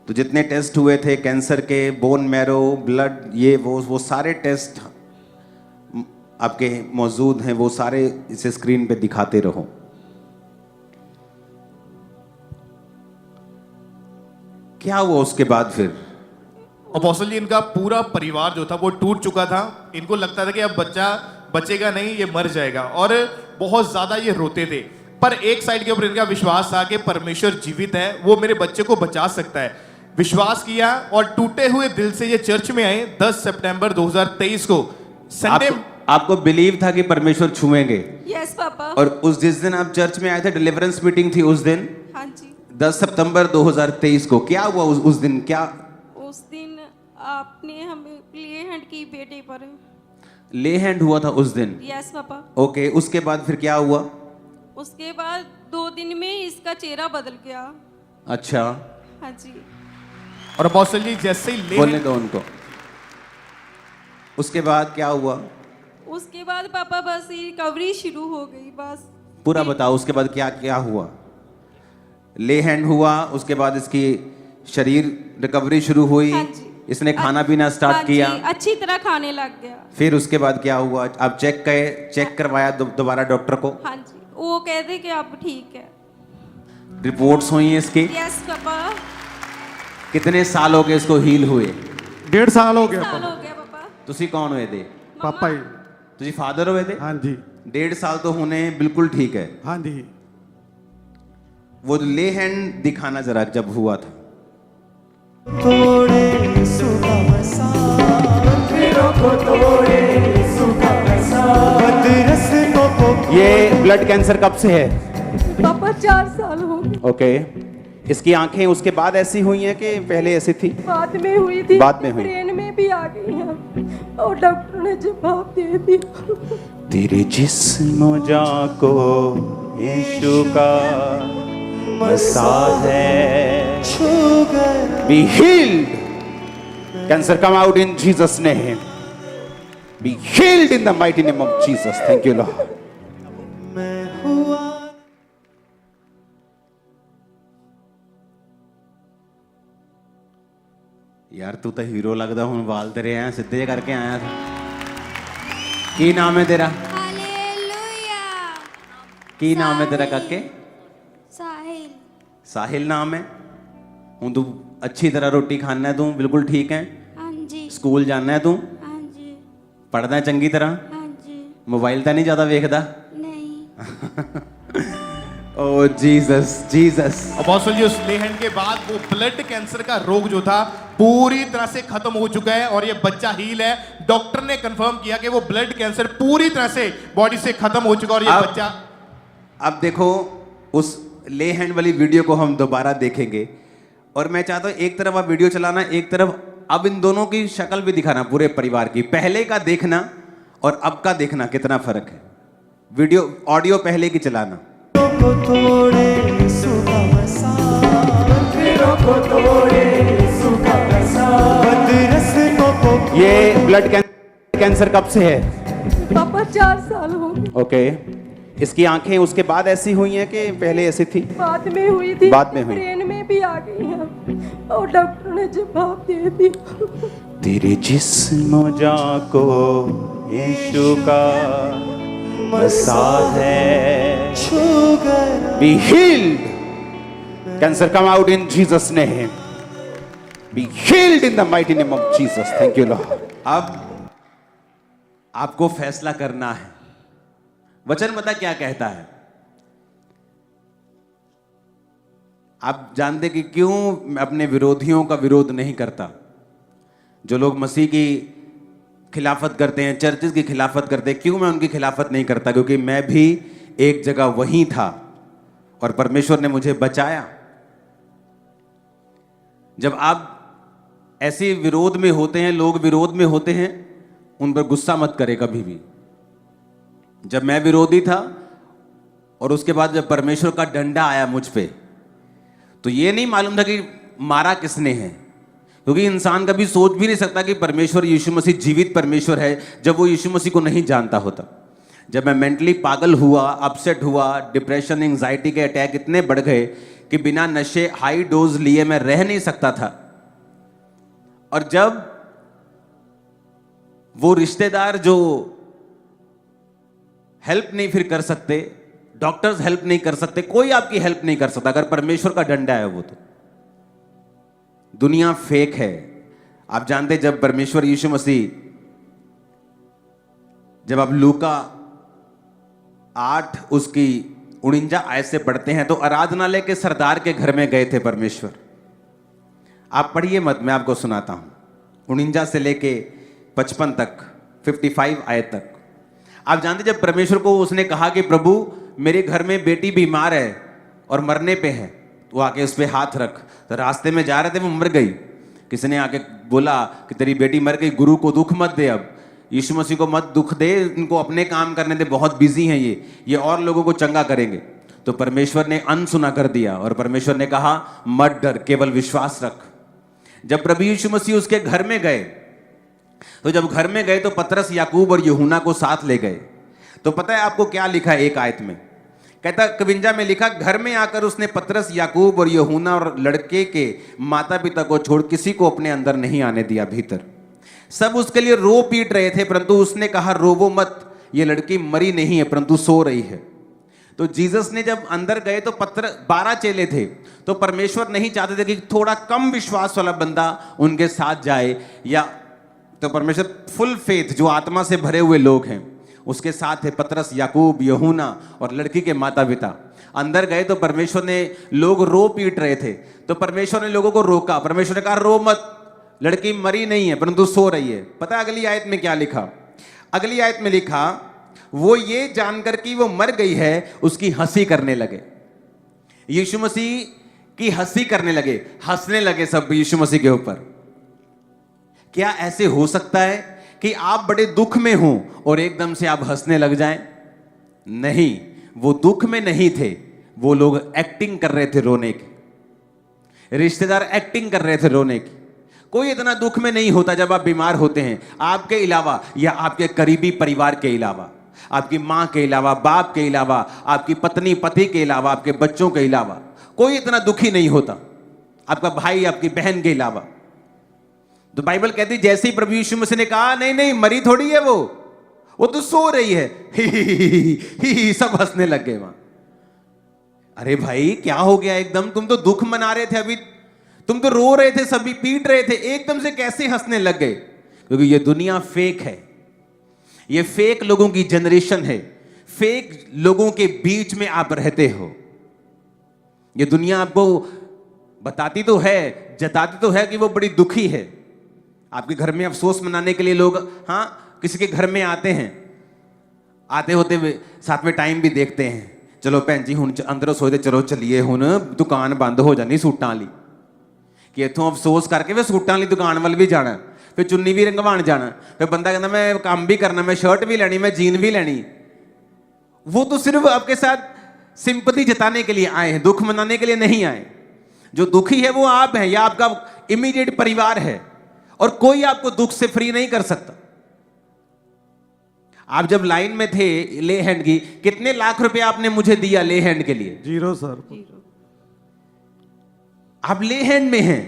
S1: तो जितने टेस्ट हुए थे कैंसर के, बोन मैरो, ब्लड, ये वो सारे टेस्ट आपके मौजूद हैं, वो सारे इसे स्क्रीन पे दिखाते रहो। क्या हुआ उसके बाद फिर?
S3: अपोस्टल जी इनका पूरा परिवार जो था वो टूट चुका था। इनको लगता था कि अब बच्चा बचेगा नहीं, ये मर जाएगा, और बहुत ज्यादा ये रोते थे। पर एक साइड के ऊपर इनका विश्वास था कि परमेश्वर जीवित है, वो मेरे बच्चे को बचा सकता है। विश्वास किया और टूटे हुए दिल से ये चर्च में आए 10 सितंबर 2023 को संडे।
S1: आपको बिलीव था कि परमेश्वर छुएंगे,
S4: यस पापा।
S1: और उस जिस दिन आप चर्च में आए थे, डिलीवरेंस मीटिंग थी उस दिन,
S4: हाँ जी।
S1: 10 सितंबर 2023 को। क्या हुआ उस दिन? क्या
S4: उस दिन आपने हमें लिए हैंड की बेटे पर।
S1: ले हैंड हुआ था उस दिन?
S4: Yes papa.
S1: ओके, उसके बाद फिर क्या हुआ?
S4: उसके बाद 2 दिन में इसका चेहरा बदल गया।
S1: अच्छा,
S4: हाँ जी।
S3: और अपोस्टल जी जैसे ही
S1: बोलने दो उनको। उसके बाद क्या हुआ?
S4: उसके बाद पापा बस रिकवरी शुरू हो गई बस।
S1: पूरा बताओ, उसके बाद क्या क्या हुआ? ले हैंड हुआ, उसके बाद इसकी शरीर रिकवरी शुरू हुई,
S4: हाँ जी।
S1: इसने खाना पीना स्टार्ट
S4: हाँ
S1: किया,
S4: जी, अच्छी तरह खाने लग गया।
S1: फिर उसके बाद क्या हुआ? आप चेक करवाया दोबारा डॉक्टर को?
S4: हाँ जी, वो कहते कि अब ठीक है।
S1: रिपोर्ट्स हुई हैं इसकी?
S4: Yes papa.
S1: कितने साल हो गए इसको हील हुए?
S5: 1.5 साल हो गया
S4: साल हो गया पापा।
S1: तुसी कौन हुए थे?
S5: पापा जी।
S1: तुसी फादर हुए थे?
S5: हाँ जी,
S1: 1.5 साल तो होने बिल्कुल ठीक है।
S5: हाँ जी।
S1: वो ले हैंड दिखाना जरा, जब हुआ था।
S6: तोड़े सुबह मसा, फिरों को तोड़े सुबह मसा, बदरस को
S1: ये ब्लड कैंसर कब से है?
S7: पापा 4 साल हो गए।
S1: ओके, इसकी आंखें उसके बाद ऐसी हुई हैं कि पहले ऐसी थी?
S7: बाद में हुई थी,
S1: बाद में हुई।
S7: ब्रेन में भी आ गई है और डॉक्टर ने जवाब दे दिया।
S1: तेरे जिस्म जाको यीशु का मसा है,
S6: छू गया।
S1: Be healed, cancer come out in Jesus name, be healed in the mighty name of Jesus. Thank you Lord.
S6: मैं हुआ
S1: यार तू तो हीरो लगदा, हुन वाल तेरे ऐ सीधे करके आया था। की नाम है तेरा?
S8: हालेलुया।
S1: की नाम है तेरा काके?
S8: साहिल।
S1: साहिल नाम है। हूं तू अच्छी तरह रोटी खाना है, तू बिल्कुल ठीक है?
S8: हाँ जी।
S1: स्कूल जाना है तू?
S8: हाँ जी।
S1: पढ़दा है चंगी तरह?
S8: हाँ जी।
S1: मोबाइल तो नहीं ज्यादा वेखदा?
S8: नहीं।
S1: ओ जीसस जीसस।
S3: अपोस्टल जी उस ले हैंड के बाद वो ब्लड कैंसर का रोग जो था पूरी तरह से खत्म हो चुका है और ये बच्चा हील है। डॉक्टर ने कंफर्म किया कि वो ब्लड कैंसर पूरी तरह से बॉडी से खत्म हो चुका और ये बच्चा।
S1: अब देखो, उस ले हैंड वाली वीडियो को हम दोबारा देखेंगे और मैं चाहता हूं एक तरफ आप वीडियो चलाना, एक तरफ अब इन दोनों की शक्ल भी दिखाना, पूरे परिवार की। पहले का देखना और अब का देखना कितना फर्क है। वीडियो ऑडियो पहले की चलाना।
S6: को तोड़े सुबह मसा, फिरों को तोड़े सुबह मसा, बदरस को
S1: ये ब्लड कैंसर कब से है?
S7: पापा 4 साल हो गए।
S1: ओके, इसकी आंखें उसके बाद ऐसी हुई हैं कि पहले ऐसी थी?
S7: बाद में हुई थी,
S1: बाद में हुई।
S7: ब्रेन में भी आ गई है और डॉक्टर ने जवाब दे दिया।
S1: तेरे जिस्म जाको यीशु का मसा है,
S6: छू गया।
S1: Be healed, cancer come out in Jesus name, be healed in the mighty name of Jesus. Thank you Lord. अब आपको फैसला करना है। वचन पता क्या कहता है? आप जानते कि क्यों मैं अपने विरोधियों का विरोध नहीं करता? जो लोग मसीह की खिलाफत करते हैं, चर्चेस की खिलाफत करते हैं, क्यों मैं उनकी खिलाफत नहीं करता? क्योंकि मैं भी एक जगह वहीं था और परमेश्वर ने मुझे बचाया। जब आप ऐसे विरोध में होते हैं, लोग विरोध में होते हैं, उन पर गुस्सा मत करें कभी भी। जब मैं विरोधी था और उसके बाद जब परमेश्वर का डंडा आया मुझ पे, तो ये नहीं मालूम था कि मारा किसने है, क्योंकि इंसान कभी सोच भी नहीं सकता कि परमेश्वर यीशु मसीह जीवित परमेश्वर है जब वो यीशु मसीह को नहीं जानता होता। जब मैं मेंटली पागल हुआ, अपसेट हुआ, डिप्रेशन, एंजाइटी के अटैक इतने बढ़ गए कि बिना नशे हाई डोज लिए मैं रह नहीं सकता था। और जब वो रिश्तेदार जो हेल्प नहीं फिर कर सकते, डॉक्टर्स हेल्प नहीं कर सकते, कोई आपकी हेल्प नहीं कर सकता अगर परमेश्वर का डंडा है वो। तो दुनिया फेक है। आप जानते जब परमेश्वर यीशु मसीह, जब आप लूका 8 उसकी 49 आयत से पढ़ते हैं, तो आराधनालय के सरदार के घर में गए थे परमेश्वर। आप पढ़िए मत, मैं आपको सुनाता हूं। 49 से लेके 55 तक, 55 आयत तक। आप जानते जब परमेश्वर को उसने कहा कि प्रभु मेरे घर में बेटी बीमार है और मरने पे है, तो आके उस पर हाथ रख। तो रास्ते में जा रहे थे, वो मर गई। किसी ने आके बोला कि तेरी बेटी मर गई, गुरु को दुख मत दे, अब यीशु मसीह को मत दुख दे, इनको अपने काम करने दे, बहुत बिजी हैं ये और लोगों को चंगा करेंगे। तो परमेश्वर ने अनसुना कर दिया और परमेश्वर ने कहा मत डर, केवल विश्वास रख। जब प्रभु यीशु मसीह उसके घर में गए, तो जब घर में गए तो पतरस, याकूब और यूहन्ना को साथ ले गए। तो पता है आपको क्या लिखा है एक आयत में? कहता 51 में लिखा, घर में आकर उसने पतरस, याकूब और यूहन्ना और लड़के के माता पिता को छोड़ किसी को अपने अंदर नहीं आने दिया भीतर। सब उसके लिए रो पीट रहे थे, परंतु उसने कहा रोवो मत, ये लड़की मरी नहीं है परंतु सो रही है। तो जीसस ने जब अंदर गए तो 12 चेले थे, तो परमेश्वर नहीं चाहते थे कि थोड़ा कम विश्वास वाला बंदा उनके साथ जाए, या तो परमेश्वर फुल फेथ, जो आत्मा से भरे हुए लोग हैं उसके साथ थे। पतरस, याकूब, यूहन्ना और लड़की के माता पिता अंदर गए तो परमेश्वर ने, लोग रो पीट रहे थे तो परमेश्वर ने लोगों को रोका। परमेश्वर ने कहा रो मत, लड़की मरी नहीं है परंतु सो रही है। पता है अगली आयत में क्या लिखा? अगली आयत में लिखा, वो ये जानकर कि वो मर गई है उसकी हंसी करने लगे। यीशु मसीह की हंसी करने लगे, हंसने लगे सब यीशु मसीह के ऊपर। क्या ऐसे हो सकता है कि आप बड़े दुख में हो और एकदम से आप हंसने लग जाएं? नहीं, वो दुख में नहीं थे, वो लोग एक्टिंग कर रहे थे रोने की। रिश्तेदार एक्टिंग कर रहे थे रोने की। कोई इतना दुख में नहीं होता जब आप बीमार होते हैं, आपके अलावा या आपके करीबी परिवार के अलावा, आपकी मां के अलावा, बाप के अलावा, आपकी पत्नी पति के अलावा, आपके बच्चों के अलावा कोई इतना दुखी नहीं होता, आपका भाई, आपकी बहन के अलावा। तो बाइबल कहती जैसे ही प्रभु यीशु मसीह ने कहा नहीं नहीं मरी थोड़ी है वो तो सो रही है, ही सब हंसने लग गए वहां। अरे भाई क्या हो गया एकदम? तुम तो दुख मना रहे थे, अभी तुम तो रो रहे थे, सभी पीट रहे थे, एकदम से कैसे हंसने लग गए? क्योंकि ये दुनिया फेक है, ये फेक लोगों की जनरेशन है, फेक लोगों के बीच में आप रहते हो। ये दुनिया आपको बताती तो है, जताती तो है कि वो बड़ी दुखी है। आपके घर में अफसोस मनाने के लिए लोग किसी के घर में आते हैं, आते होते हुए साथ में टाइम भी देखते हैं, चलो भैन जी हुण अंदरों सोचते चलो चलिए हुण दुकान बंद हो जानी सूटां वाली, कि इत्थों अफसोस करके वे सूटां वाली दुकान वाल भी जाना, फिर चुन्नी भी रंगवाण जाना, फिर बंदा कहता मैं काम भी करना, मैं शर्ट भी लेनी, मैं जीन भी लेनी। वो तो सिर्फ आपके साथ सिंपैथी जताने के लिए आए हैं, दुख मनाने के लिए नहीं आए। जो दुखी है वो आप हैं या आपका इमीडिएट परिवार है, और कोई आपको दुख से फ्री नहीं कर सकता। आप जब लाइन में थे ले हैंड की, कितने लाख रुपए आपने मुझे दिया ले हैंड के लिए?
S5: 0 सर।
S1: आप ले हैंड में हैं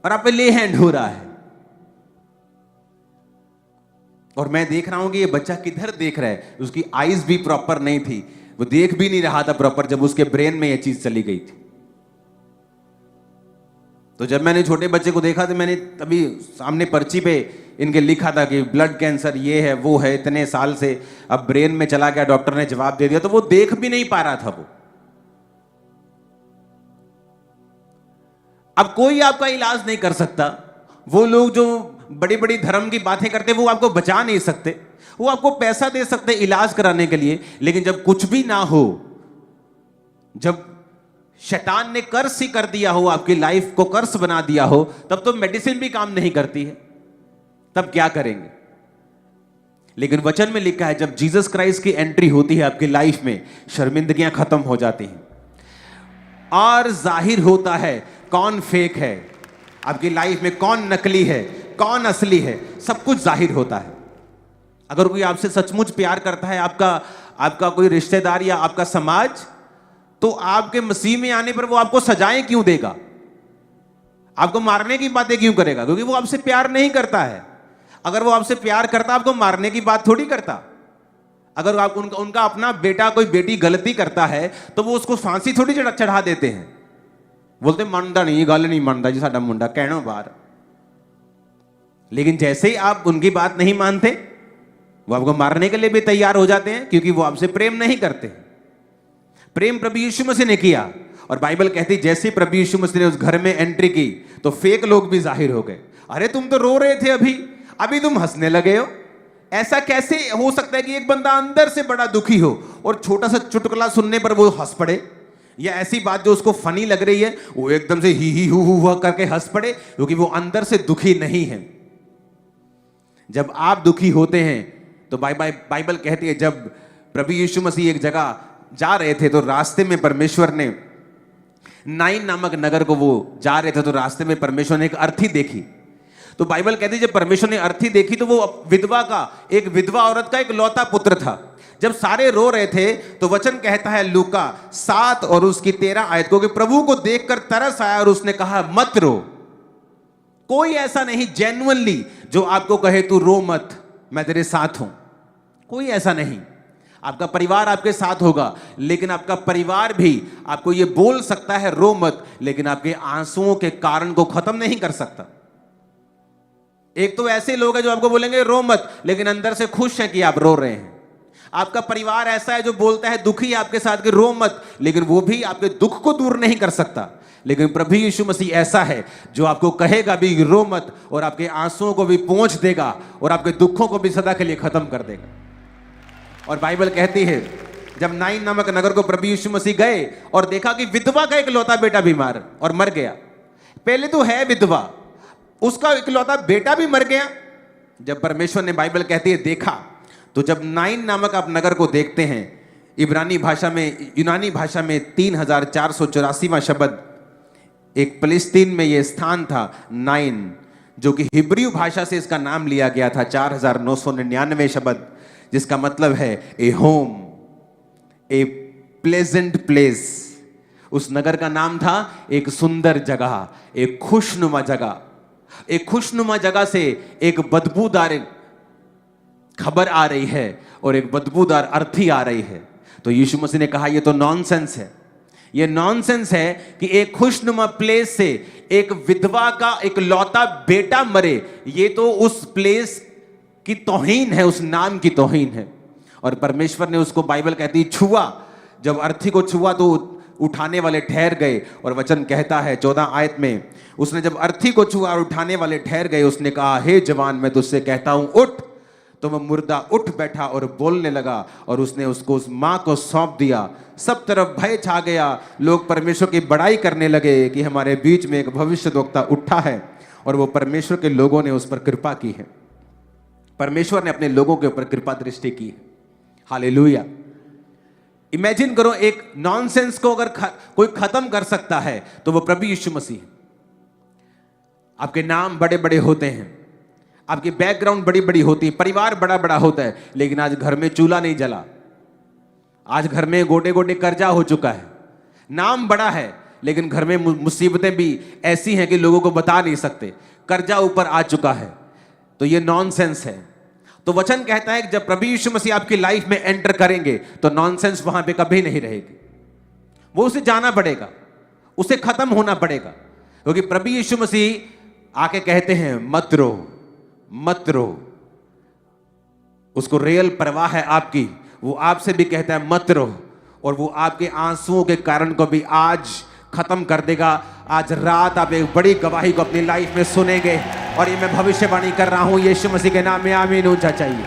S1: और आप पे ले हैंड हो रहा है, और मैं देख रहा हूं कि ये बच्चा किधर देख रहा है। उसकी आईज भी प्रॉपर नहीं थी, वो देख भी नहीं रहा था प्रॉपर जब उसके ब्रेन में ये चीज चली गई थी। तो जब मैंने छोटे बच्चे को देखा तो मैंने तभी सामने पर्ची पे इनके लिखा था कि ब्लड कैंसर ये है वो है, इतने साल से अब ब्रेन में चला गया, डॉक्टर ने जवाब दे दिया। तो वो देख भी नहीं पा रहा था वो। अब कोई आपका इलाज नहीं कर सकता। वो लोग जो बड़ी बड़ी धर्म की बातें करते वो आपको बचा नहीं सकते, वो आपको पैसा दे सकते इलाज कराने के लिए, लेकिन जब कुछ भी ना हो, जब शैतान ने कर्स ही कर दिया हो, आपकी लाइफ को कर्स बना दिया हो, तब तो मेडिसिन भी काम नहीं करती है, तब क्या करेंगे? लेकिन वचन में लिखा है जब जीसस क्राइस्ट की एंट्री होती है आपकी लाइफ में, शर्मिंदगियां खत्म हो जाती हैं और जाहिर होता है कौन फेक है आपकी लाइफ में, कौन नकली है, कौन असली है, सब कुछ जाहिर होता है। अगर कोई आपसे सचमुच प्यार करता है, आपका कोई रिश्तेदार या आपका समाज, तो आपके मसीह में आने पर वो आपको सजाएं क्यों देगा? आपको मारने की बातें क्यों करेगा? क्योंकि वो आपसे प्यार नहीं करता है। अगर वो आपसे प्यार करता, आपको मारने की बात थोड़ी करता। अगर आप उनका अपना बेटा कोई बेटी गलती करता है तो वो उसको फांसी थोड़ी चढ़ा देते हैं, बोलते मानता नहीं, गल नहीं मानता जी साडा मुंडा, कहना बाहर। लेकिन जैसे ही आप उनकी बात नहीं मानते, वो आपको मारने के लिए भी तैयार हो जाते हैं, क्योंकि वो आपसे प्रेम नहीं करते। प्रेम प्रभु यीशु मसीह ने किया और बाइबल कहती जैसे ही प्रभु यीशु मसीह ने उस घर में एंट्री की तो फेक लोग भी जाहिर हो गए। अरे तुम तो रो रहे थे, अभी तुम हंसने लगे हो। ऐसा कैसे हो सकता है कि एक बंदा अंदर से बड़ा दुखी हो और छोटा सा चुटकुला सुनने पर वो हंस पड़े, या ऐसी बात जो उसको फनी लग रही है वो एकदम से ही हु करके हंस पड़े, क्योंकि वो अंदर से दुखी नहीं है। जब आप दुखी होते हैं तो बाइबल कहती है जब प्रभु यीशु मसीह एक जगह जा रहे थे तो रास्ते में परमेश्वर ने नाइन नामक नगर को वो जा रहे थे तो रास्ते में परमेश्वर ने एक अर्थी देखी। तो बाइबल कहती है जब परमेश्वर ने अर्थी देखी तो वो एक विधवा औरत का एक लौता पुत्र था। जब सारे रो रहे थे तो वचन कहता है लूका 7 और उसकी 13 आयत को कि प्रभु को देखकर तरस आया और उसने कहा मत रो। कोई ऐसा नहीं जेन्युइनली जो आपको कहे तू रो मत, मैं तेरे साथ हूं। कोई ऐसा नहीं। आपका परिवार आपके साथ होगा, लेकिन आपका परिवार भी आपको यह बोल सकता है रो मत, लेकिन आपके आंसुओं के कारण को खत्म नहीं कर सकता। एक तो ऐसे लोग हैं जो आपको बोलेंगे रो मत, लेकिन अंदर से खुश है कि आप रो रहे हैं। आपका परिवार ऐसा है जो बोलता है दुखी आपके साथ कि रो मत, लेकिन वो भी आपके दुख को दूर नहीं कर सकता। लेकिन प्रभु यीशु मसीह ऐसा है जो आपको कहेगा भी रो मत, और आपके आंसुओं को भी पोंछ देगा और आपके दुखों को भी सदा के लिए खत्म कर देगा। और बाइबल कहती है जब नाइन नामक नगर को प्रभु यीशु मसीह गए और देखा कि विधवा का इकलौता बेटा बीमार और मर गया। पहले तो है विधवा, उसका इकलौता बेटा भी मर गया। जब परमेश्वर ने, बाइबल कहती है, देखा, तो जब नाइन नामक आप नगर को देखते हैं, यूनानी भाषा में 3484वां शब्द, एक फिलिस्तीन में यह स्थान था नाइन, जो कि हिब्रू भाषा से इसका नाम लिया गया था। 4999 शब्द, जिसका मतलब है ए होम, ए प्लेजेंट प्लेस। उस नगर का नाम था एक सुंदर जगह, एक खुशनुमा जगह। एक खुशनुमा जगह से एक बदबूदार खबर आ रही है और एक बदबूदार अर्थी आ रही है। तो यीशु मसीह ने कहा यह तो नॉनसेंस है। यह नॉनसेंस है कि एक खुशनुमा प्लेस से एक विधवा का एक लौता बेटा मरे। यह तो उस प्लेस की तौहीन है, उस नाम की तौहीन है। और परमेश्वर ने उसको, बाइबल कहती है, छुआ। जब अर्थी को छुआ तो उठाने वाले ठहर गए। और वचन कहता है 14 आयत में, उसने जब अर्थी को छुआ और उठाने वाले ठहर गए, उसने कहा हे जवान, मैं तुझसे कहता हूं उठ। तो वह मुर्दा उठ बैठा और बोलने लगा, और उसने उसको उस मां को सौंप दिया। सब तरफ भय छा गया। लोग परमेश्वर की बड़ाई करने लगे कि हमारे बीच में एक भविष्यद्वक्ता उठा है, और वो परमेश्वर के लोगों ने उस पर कृपा की है। परमेश्वर ने अपने लोगों के ऊपर कृपा दृष्टि की है। हालेलुया। इमेजिन करो, एक नॉनसेंस को अगर कोई खत्म कर सकता है तो वो प्रभु यीशु मसीह है। आपके नाम बड़े बड़े होते हैं, आपकी बैकग्राउंड बड़ी बड़ी होती है, परिवार बड़ा बड़ा होता है, लेकिन आज घर में चूल्हा नहीं जला, आज घर में गोटे गोटे कर्जा हो चुका है। नाम बड़ा है, लेकिन घर में मुसीबतें भी ऐसी हैं कि लोगों को बता नहीं सकते, कर्जा ऊपर आ चुका है। तो ये नॉनसेंस है। तो वचन कहता है कि जब प्रभु यीशु मसीह आपकी लाइफ में एंटर करेंगे तो नॉनसेंस वहां पे कभी नहीं रहेगी। वो उसे जाना पड़ेगा, उसे खत्म होना पड़ेगा, क्योंकि प्रभु यीशु मसीह आके कहते हैं मत रो, मत रो। उसको रियल परवाह है आपकी। वो आपसे भी कहता है मत रो, और वो आपके आंसुओं के कारण को भी आज खत्म कर देगा। आज रात आप एक बड़ी गवाही को अपनी लाइफ में सुनेंगे, और ये मैं भविष्यवाणी कर रहा हूं यीशु मसीह के नाम में, आमीन ऊंचा चाहिए।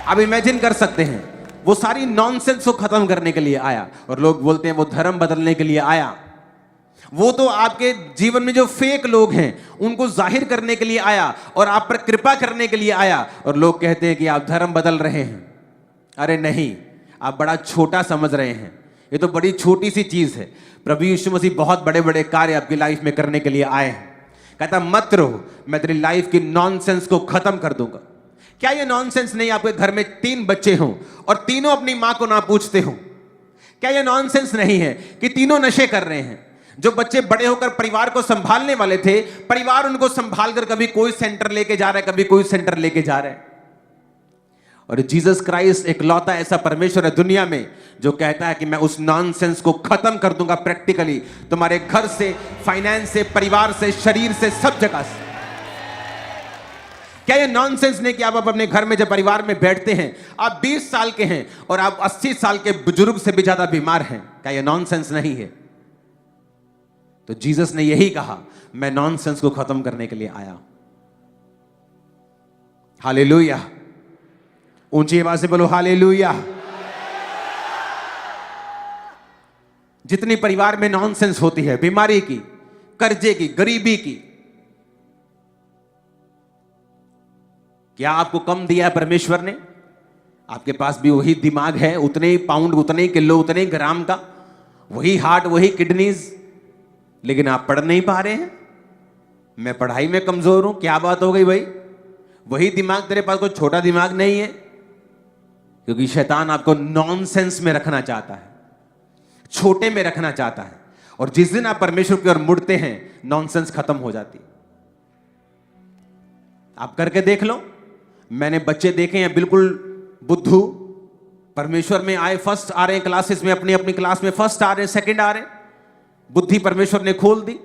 S1: आप इमेजिन कर सकते हैं, वो सारी नॉनसेंस को खत्म करने के लिए आया। और लोग बोलते हैं वो धर्म बदलने के लिए आया। वो तो आपके जीवन में जो फेक लोग हैं उनको जाहिर करने के लिए आया, और आप पर कृपा करने के लिए आया। और लोग कहते हैं कि आप धर्म बदल रहे हैं। अरे नहीं, आप बड़ा छोटा समझ रहे हैं। ये तो बड़ी छोटी सी चीज है। प्रभु यीशु मसीह बहुत बड़े बड़े कार्य आपकी लाइफ में करने के लिए आए हैं। कहता मत रहो, मैं तेरी लाइफ की नॉनसेंस को खत्म कर दूंगा। क्या ये नॉनसेंस नहीं आपके घर में 3 बच्चे हों और तीनों अपनी मां को ना पूछते हों? क्या ये नॉनसेंस नहीं है कि तीनों नशे कर रहे हैं? जो बच्चे बड़े होकर परिवार को संभालने वाले थे, परिवार उनको संभाल कर कभी कोई सेंटर लेके जा रहा है, कभी कोई सेंटर लेके जा रहा है। और जीसस क्राइस्ट इकलौता ऐसा परमेश्वर है दुनिया में जो कहता है कि मैं उस नॉनसेंस को खत्म कर दूंगा प्रैक्टिकली, तुम्हारे घर से, फाइनेंस से, परिवार से, शरीर से, सब जगह से। क्या ये नॉनसेंस नहीं कि आप अपने घर में जब परिवार में बैठते हैं, आप 20 साल के हैं और आप 80 साल के बुजुर्ग से भी ज्यादा बीमार हैं? क्या ये नॉनसेंस नहीं है? तो जीसस ने यही कहा, मैं नॉनसेंस को खत्म करने के लिए आया। हालेलुया। ऊंची आवाज से बोलो हालेलुया। जितनी परिवार में नॉनसेंस होती है, बीमारी की, कर्जे की, गरीबी की, क्या आपको कम दिया है परमेश्वर ने? आपके पास भी वही दिमाग है, उतने ही पाउंड, उतने ही किलो, उतने ही ग्राम का, वही हार्ट, वही किडनीज, लेकिन आप पढ़ नहीं पा रहे हैं। मैं पढ़ाई में कमजोर हूं, क्या बात हो गई भाई? वही दिमाग तेरे पास, कोई छोटा दिमाग नहीं है, क्योंकि शैतान आपको नॉनसेंस में रखना चाहता है, छोटे में रखना चाहता है। और जिस दिन आप परमेश्वर की ओर मुड़ते हैं, नॉनसेंस खत्म हो जाती है। आप करके देख लो। मैंने बच्चे देखे हैं बिल्कुल बुद्धू, परमेश्वर में आए, फर्स्ट आ रहे हैं क्लासेस में, अपनी अपनी क्लास में फर्स्ट आ रहे हैं, सेकंड आ रहे हैं। बुद्धि परमेश्वर ने खोल दी।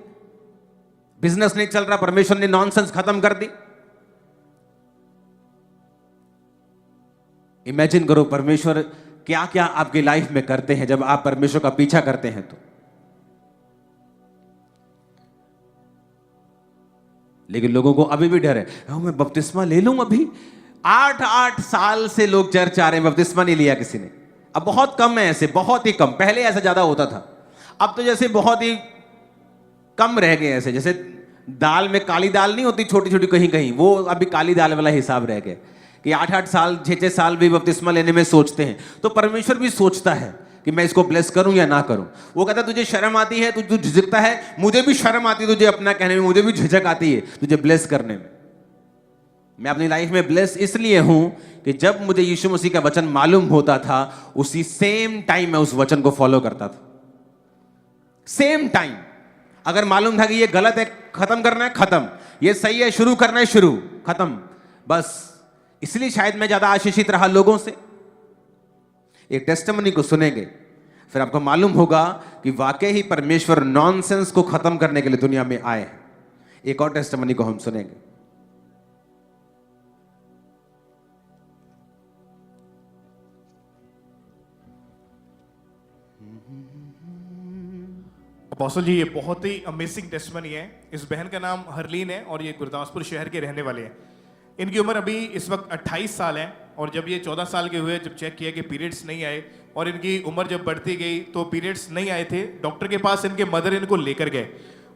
S1: बिजनेस नहीं चल रहा, परमेश्वर ने नॉनसेंस खत्म कर दी। इमेजिन करो परमेश्वर क्या क्या आपकी लाइफ में करते हैं जब आप परमेश्वर का पीछा करते हैं। तो लेकिन लोगों को अभी भी डर है, मैं बपतिस्मा ले लूं अभी। 8 साल से लोग चर्च आ रहे हैं, बपतिस्मा नहीं लिया किसी ने। अब बहुत कम है ऐसे, बहुत ही कम। पहले ऐसा ज्यादा होता था, अब तो जैसे बहुत ही कम रह गए ऐसे। जैसे दाल में काली दाल नहीं होती छोटी छोटी कहीं कहीं, वो अभी काली दाल वाला हिसाब रह गया कि 8 साल 6 साल भी बपतिस्मा लेने में सोचते हैं। तो परमेश्वर भी सोचता है कि मैं इसको ब्लेस करूं या ना करूं। वो कहता है तुझे शर्म आती है, तू झिझकता है, मुझे भी शर्म आती है तुझे अपना कहने में, मुझे भी झिझक आती है तुझे ब्लेस करने में। मैं अपनी लाइफ में ब्लेस इसलिए हूं कि जब मुझे यीशु मसीह का वचन मालूम होता था, उसी सेम टाइम मैं उस वचन को फॉलो करता था। Same time. अगर मालूम था कि ये गलत है, खत्म करना है, खत्म। ये सही है, शुरू करना है, शुरू, खत्म, बस। इसलिए शायद मैं ज्यादा आशीषित रहा लोगों से। एक टेस्टिमनी को सुनेंगे, फिर आपको मालूम होगा कि वाकई ही परमेश्वर नॉनसेंस को खत्म करने के लिए दुनिया में आए हैं। एक और टेस्टिमनी को हम सुनेंगे।
S3: अपोस्टल जी, ये बहुत ही अमेजिंग टेस्टिमनी है। इस बहन का नाम हरलीन है और ये गुरदासपुर शहर के रहने वाले हैं। इनकी उम्र अभी इस वक्त 28 साल है और जब ये 14 साल के हुए, जब चेक किया कि पीरियड्स नहीं आए और इनकी उम्र जब बढ़ती गई तो पीरियड्स नहीं आए थे, डॉक्टर के पास इनके मदर इनको लेकर गए।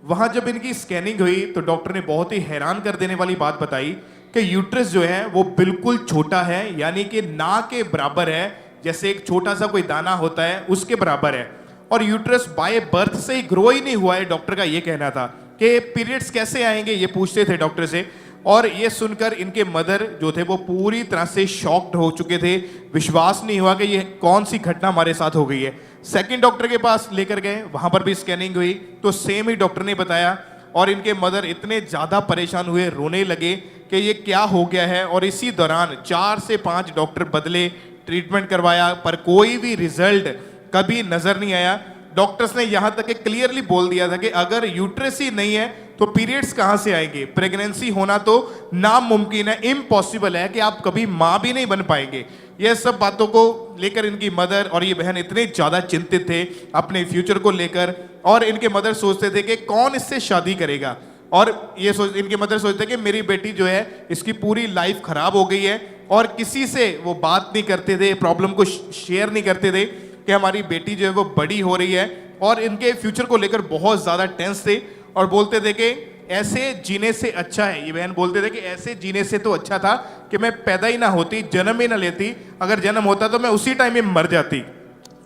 S3: वहाँ जब इनकी स्कैनिंग हुई तो डॉक्टर ने बहुत ही हैरान कर देने वाली बात बताई कि यूट्रस जो है वो बिल्कुल छोटा है, यानी कि ना के बराबर है, जैसे एक छोटा सा कोई दाना होता है उसके बराबर है। और यूट्रस बाय बर्थ से ही ग्रो ही नहीं हुआ है। डॉक्टर का ये कहना था कि पीरियड्स कैसे आएंगे, ये पूछते थे डॉक्टर से। और ये सुनकर इनके मदर जो थे वो पूरी तरह से शॉक्ड हो चुके थे। विश्वास नहीं हुआ कि ये कौन सी घटना हमारे साथ हो गई है। सेकंड डॉक्टर के पास लेकर गए, वहां पर भी स्कैनिंग हुई तो सेम ही डॉक्टर ने बताया। और इनके मदर इतने ज़्यादा परेशान हुए, रोने लगे कि ये क्या हो गया है। और इसी दौरान 4 से 5 डॉक्टर बदले, ट्रीटमेंट करवाया, पर कोई भी रिजल्ट कभी नजर नहीं आया। डॉक्टर्स ने यहां तक क्लियरली बोल दिया था कि अगर यूट्रस ही नहीं है तो पीरियड्स कहां से आएंगे, प्रेगनेंसी होना तो नामुमकिन है, इम्पॉसिबल है कि आप कभी मां भी नहीं बन पाएंगे। यह सब बातों को लेकर इनकी मदर और ये बहन इतने ज्यादा चिंतित थे अपने फ्यूचर को लेकर। और इनके मदर सोचते थे कि कौन इससे शादी करेगा। और ये इनके मदर सोचते कि मेरी बेटी जो है इसकी पूरी लाइफ खराब हो गई है। और किसी से वो बात नहीं करते थे, प्रॉब्लम को शेयर नहीं करते थे कि हमारी बेटी जो है वो बड़ी हो रही है। और इनके फ्यूचर को लेकर बहुत ज़्यादा टेंस थे और बोलते थे कि ऐसे जीने से अच्छा है, ये बहन बोलते थे कि ऐसे जीने से तो अच्छा था कि मैं पैदा ही ना होती, जन्म ही ना लेती। अगर जन्म होता तो मैं उसी टाइम में मर जाती।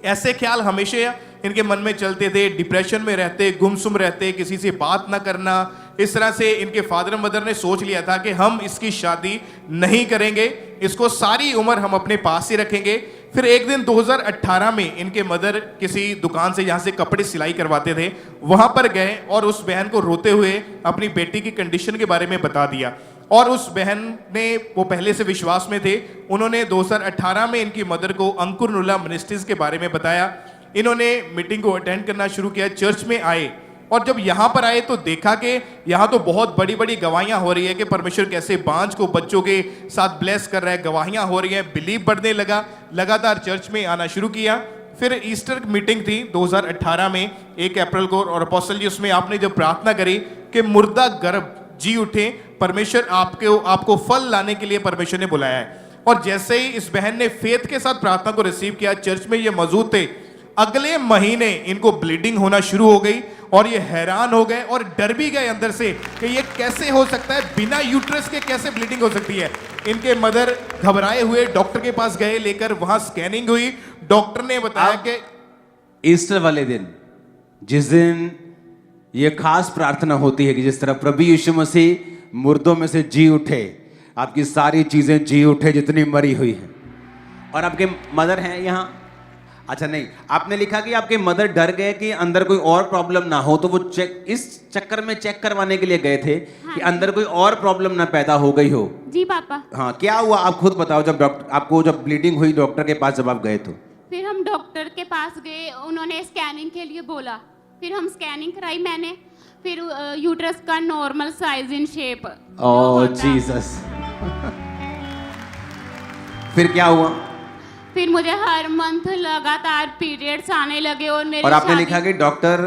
S3: ऐसे ख्याल हमेशा इनके मन में चलते थे। डिप्रेशन में रहते, गुमसुम रहते, किसी से बात ना करना। इस तरह से इनके फादर मदर ने सोच लिया था कि हम इसकी शादी नहीं करेंगे, इसको सारी उम्र हम अपने पास ही रखेंगे। फिर एक दिन 2018 में इनके मदर किसी दुकान से, जहाँ से कपड़े सिलाई करवाते थे, वहाँ पर गए और उस बहन को रोते हुए अपनी बेटी की कंडीशन के बारे में बता दिया। और उस बहन ने, वो पहले से विश्वास में थे, उन्होंने 2018 में इनकी मदर को अंकुर नुला मिनिस्ट्रीज के बारे में बताया। इन्होंने मीटिंग को अटेंड करना शुरू किया, चर्च में आए और जब यहाँ पर आए तो देखा कि यहाँ तो बहुत बड़ी बड़ी गवाहियाँ हो रही है कि परमेश्वर कैसे बांझ को बच्चों के साथ ब्लेस कर रहा है, गवाहियाँ हो रही हैं, बिलीव बढ़ने लगा, लगातार चर्च में आना शुरू किया। फिर ईस्टर मीटिंग थी 2018 में 1 अप्रैल को, और अपोस्टल जी उसमें आपने जब प्रार्थना करी कि मुर्दा गर्भ जी उठे, परमेश्वर आपको फल लाने के लिए परमेश्वर ने बुलाया है। और जैसे ही इस बहन ने फेथ के साथ प्रार्थना को रिसीव किया, चर्च में ये मौजूद थे, अगले महीने इनको ब्लीडिंग होना शुरू हो गई और ये हैरान हो गए और डर भी गए अंदर से कि ये कैसे हो सकता है, बिना यूट्रस के कैसे ब्लीडिंग हो सकती है। इनके मदर घबराए हुए डॉक्टर के पास गए, लेकर वहां स्कैनिंग हुई, डॉक्टर ने बताया कि
S1: ईस्टर वाले दिन, जिस दिन ये खास प्रार्थना होती है कि जिस तरह प्रभु यीशु मसीह मुर्दों में से जी उठे, आपकी सारी चीजें जी उठे जितनी मरी हुई है। और आपके मदर हैं यहाँ, अच्छा नहीं, आपने लिखा कि आपके मदर डर गए कि अंदर कोई और प्रॉब्लम ना हो, तो वो इस चक्कर में चेक करवाने के लिए गए थे कि अंदर कोई और प्रॉब्लम ना पैदा हो गई हो।
S9: जी पापा।
S1: हाँ, क्या हुआ आप खुद बताओ। जब आपको जब ब्लीडिंग हुई डॉक्टर के पास जब आप गए तो
S9: फिर हम डॉक्टर के पास गए, उन्होंने स्कैनिंग के लिए बोला, फिर हम स्कैनिंग कराई मैंने, फिर यूट्रस का normal size in shape.
S1: Oh Jesus. फिर क्या हुआ?
S9: फिर मुझे हर मंथ लगातार पीरियड्स आने लगे और मेरी
S1: और आपने लिखा कि डॉक्टर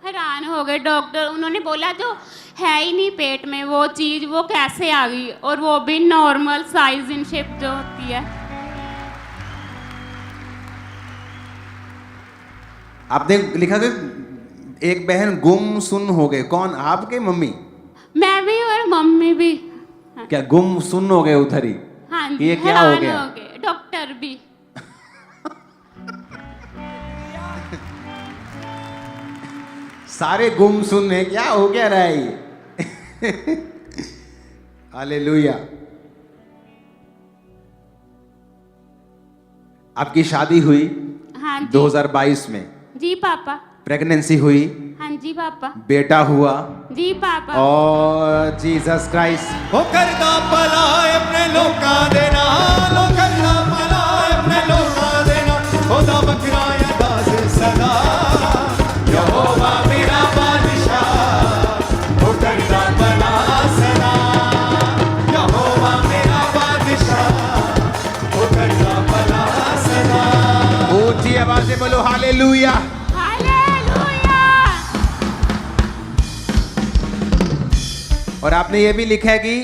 S9: हैरान हो गए। डॉक्टर उन्होंने बोला जो है ही नहीं पेट में वो चीज, वो कैसे आ गई, और वो भी नॉर्मल साइज इन शेप जो होती है।
S1: आपने लिखा कि एक बहन गुम सुन हो गए। कौन? आपके मम्मी?
S9: मैं भी और मम्मी भी।
S1: क्या गुम सुन हो गए उधर ही?
S9: हाँ
S1: कि
S9: जी,
S1: ये क्या हो
S9: हैरान
S1: गया?
S9: हो गए, डॉक्टर भी।
S1: सारे गुम सुन है, क्या हो क्या रहा है ये? हालेलुया। आपकी शादी हुई
S9: हाँ जी।
S1: 2022 में,
S9: जी पापा।
S1: प्रेगनेंसी हुई,
S9: हाँ जी पापा।
S1: बेटा हुआ।
S9: जी पापा।
S1: और जीसस क्राइस्ट
S6: वो करदा भला अपने लोकां दे नाल, वो करदा भला अपने लोकां दे नाल, ओदा बकरा अरदास सदा, यहोवा मेरा बादशाह, वो करदा भला सदा, यहोवा मेरा बादशाह, वो करदा भला सदा।
S1: ऊंची आवाज से बोलो हालेलुया।
S9: हालेलुया।
S1: और आपने ये भी लिखा है कि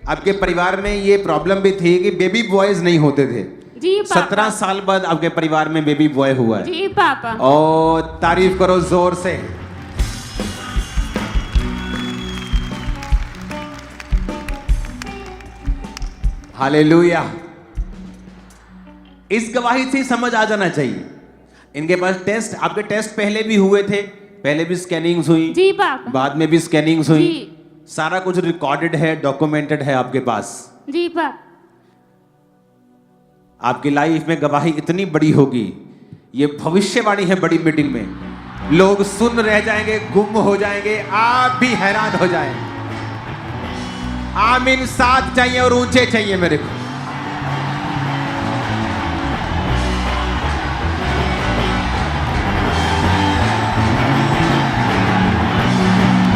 S1: आपके परिवार में ये प्रॉब्लम भी थी कि बेबी बॉयज नहीं होते थे।
S9: जी पापा।
S1: 17 साल बाद आपके परिवार में बेबी बॉय हुआ है।
S9: जी पापा।
S1: और तारीफ करो जोर से। हालेलुया। इस गवाही से समझ आ जाना चाहिए। इनके पास टेस्ट, आपके टेस्ट पहले भी हुए थे, पहले भी स्कैनिंग्स हुई,
S9: जी पापा।
S1: बाद में भी स्कैनिंग्स हुई,
S9: जी।
S1: सारा कुछ रिकॉर्डेड है, डॉक्यूमेंटेड है आपके पास।
S9: जी पापा।
S1: आपकी लाइफ में गवाही इतनी बड़ी होगी, ये भविष्यवाणी है बड़ी मीटिंग में। लोग सुन रह जाएंगे, गुम हो जाएंगे, आप भी हैरान हो जाएंगे। आमीन 7 चाहिए और ऊंचे चाहिए मेरे को।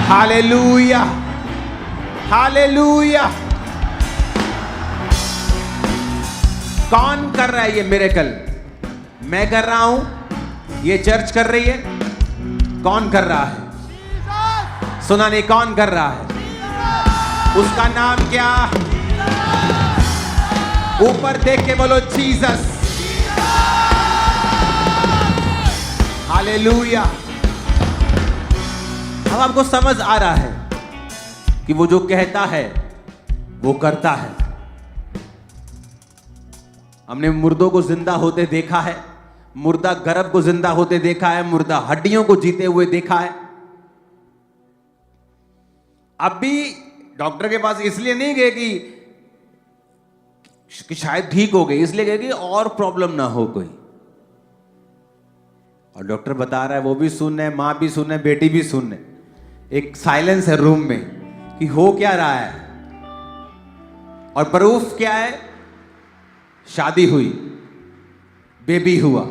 S1: Hallelujah, hallelujah. कौन कर रहा है ये मिरेकल? मैं कर रहा हूं, ये चर्च कर रही है। कौन कर रहा है? सुना नहीं, कौन कर रहा है? उसका नाम क्या? ऊपर देख के बोलो जीसस। हालेलुया। अब आपको समझ आ रहा है कि वो जो कहता है वो करता है। हमने मुर्दों को जिंदा होते देखा है, मुर्दा गर्भ को जिंदा होते देखा है, मुर्दा हड्डियों को जीते हुए देखा है। अब भी डॉक्टर के पास इसलिए नहीं गए कि शायद ठीक हो गई, इसलिए गए कि और प्रॉब्लम ना हो कोई। और डॉक्टर बता रहा है, वो भी सुन है, मां भी सुन है, बेटी भी सुन है। एक साइलेंस है रूम में कि हो क्या रहा है। और प्रूफ क्या है? शादी हुई, बेबी हुआ।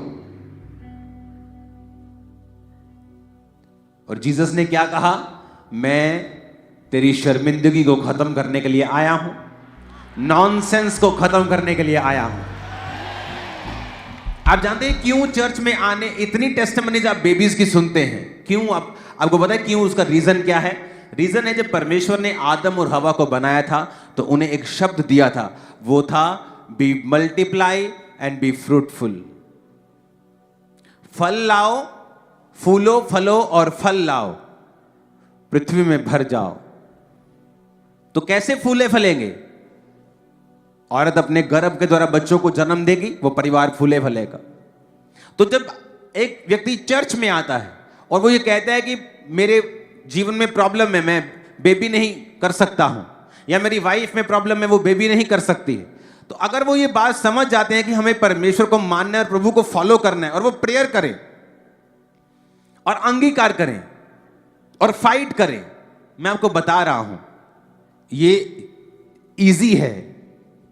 S1: और और जीसस ने क्या कहा? मैं तेरी शर्मिंदगी को खत्म करने के लिए आया हूं, नॉनसेंस को खत्म करने के लिए आया हूं। आप जानते हैं क्यों चर्च में आने इतनी टेस्टिमनीज आप बेबीज की सुनते हैं? क्यों? आपको पता है क्यों? उसका रीजन क्या है? रीजन है जब परमेश्वर ने आदम और हवा को बनाया था तो उन्हें एक शब्द दिया था, वो था be multiply and be fruitful. फल लाओ, फूलो फलो और फल लाओ, पृथ्वी में भर जाओ। तो कैसे फूले फलेंगे? औरत अपने गर्भ के द्वारा बच्चों को जन्म देगी, वो परिवार फूले फलेगा। तो जब एक व्यक्ति चर्च में आता है और वो ये कहता है कि मेरे जीवन में प्रॉब्लम है, मैं बेबी नहीं कर सकता हूं, या मेरी वाइफ में प्रॉब्लम है, वो बेबी नहीं कर सकती है, तो अगर वो ये बात समझ जाते हैं कि हमें परमेश्वर को मानना है और प्रभु को फॉलो करना है, और वो प्रेयर करें और अंगीकार करें और फाइट करें, मैं आपको बता रहा हूं ये इजी है।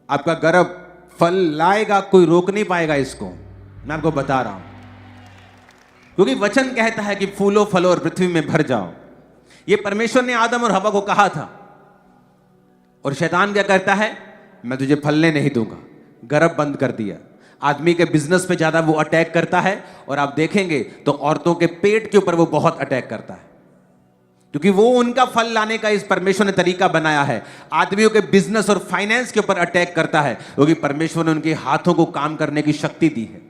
S1: आपका गर्भ फल लाएगा, कोई रोक नहीं पाएगा इसको, मैं आपको बता रहा हूं। क्योंकि वचन कहता है कि फूलो फलो और पृथ्वी में भर जाओ। ये परमेश्वर ने आदम और हवा को कहा था। और शैतान क्या करता है? मैं तुझे फलने नहीं दूंगा, गर्भ बंद कर दिया। आदमी के बिजनेस पे ज्यादा वो अटैक करता है, और आप देखेंगे तो औरतों के पेट के ऊपर वो बहुत अटैक करता है, क्योंकि वो उनका फल लाने का इस परमेश्वर ने तरीका बनाया है। आदमियों के बिजनेस और फाइनेंस के ऊपर अटैक करता है, क्योंकि परमेश्वर ने उनके हाथों को काम करने की शक्ति दी है।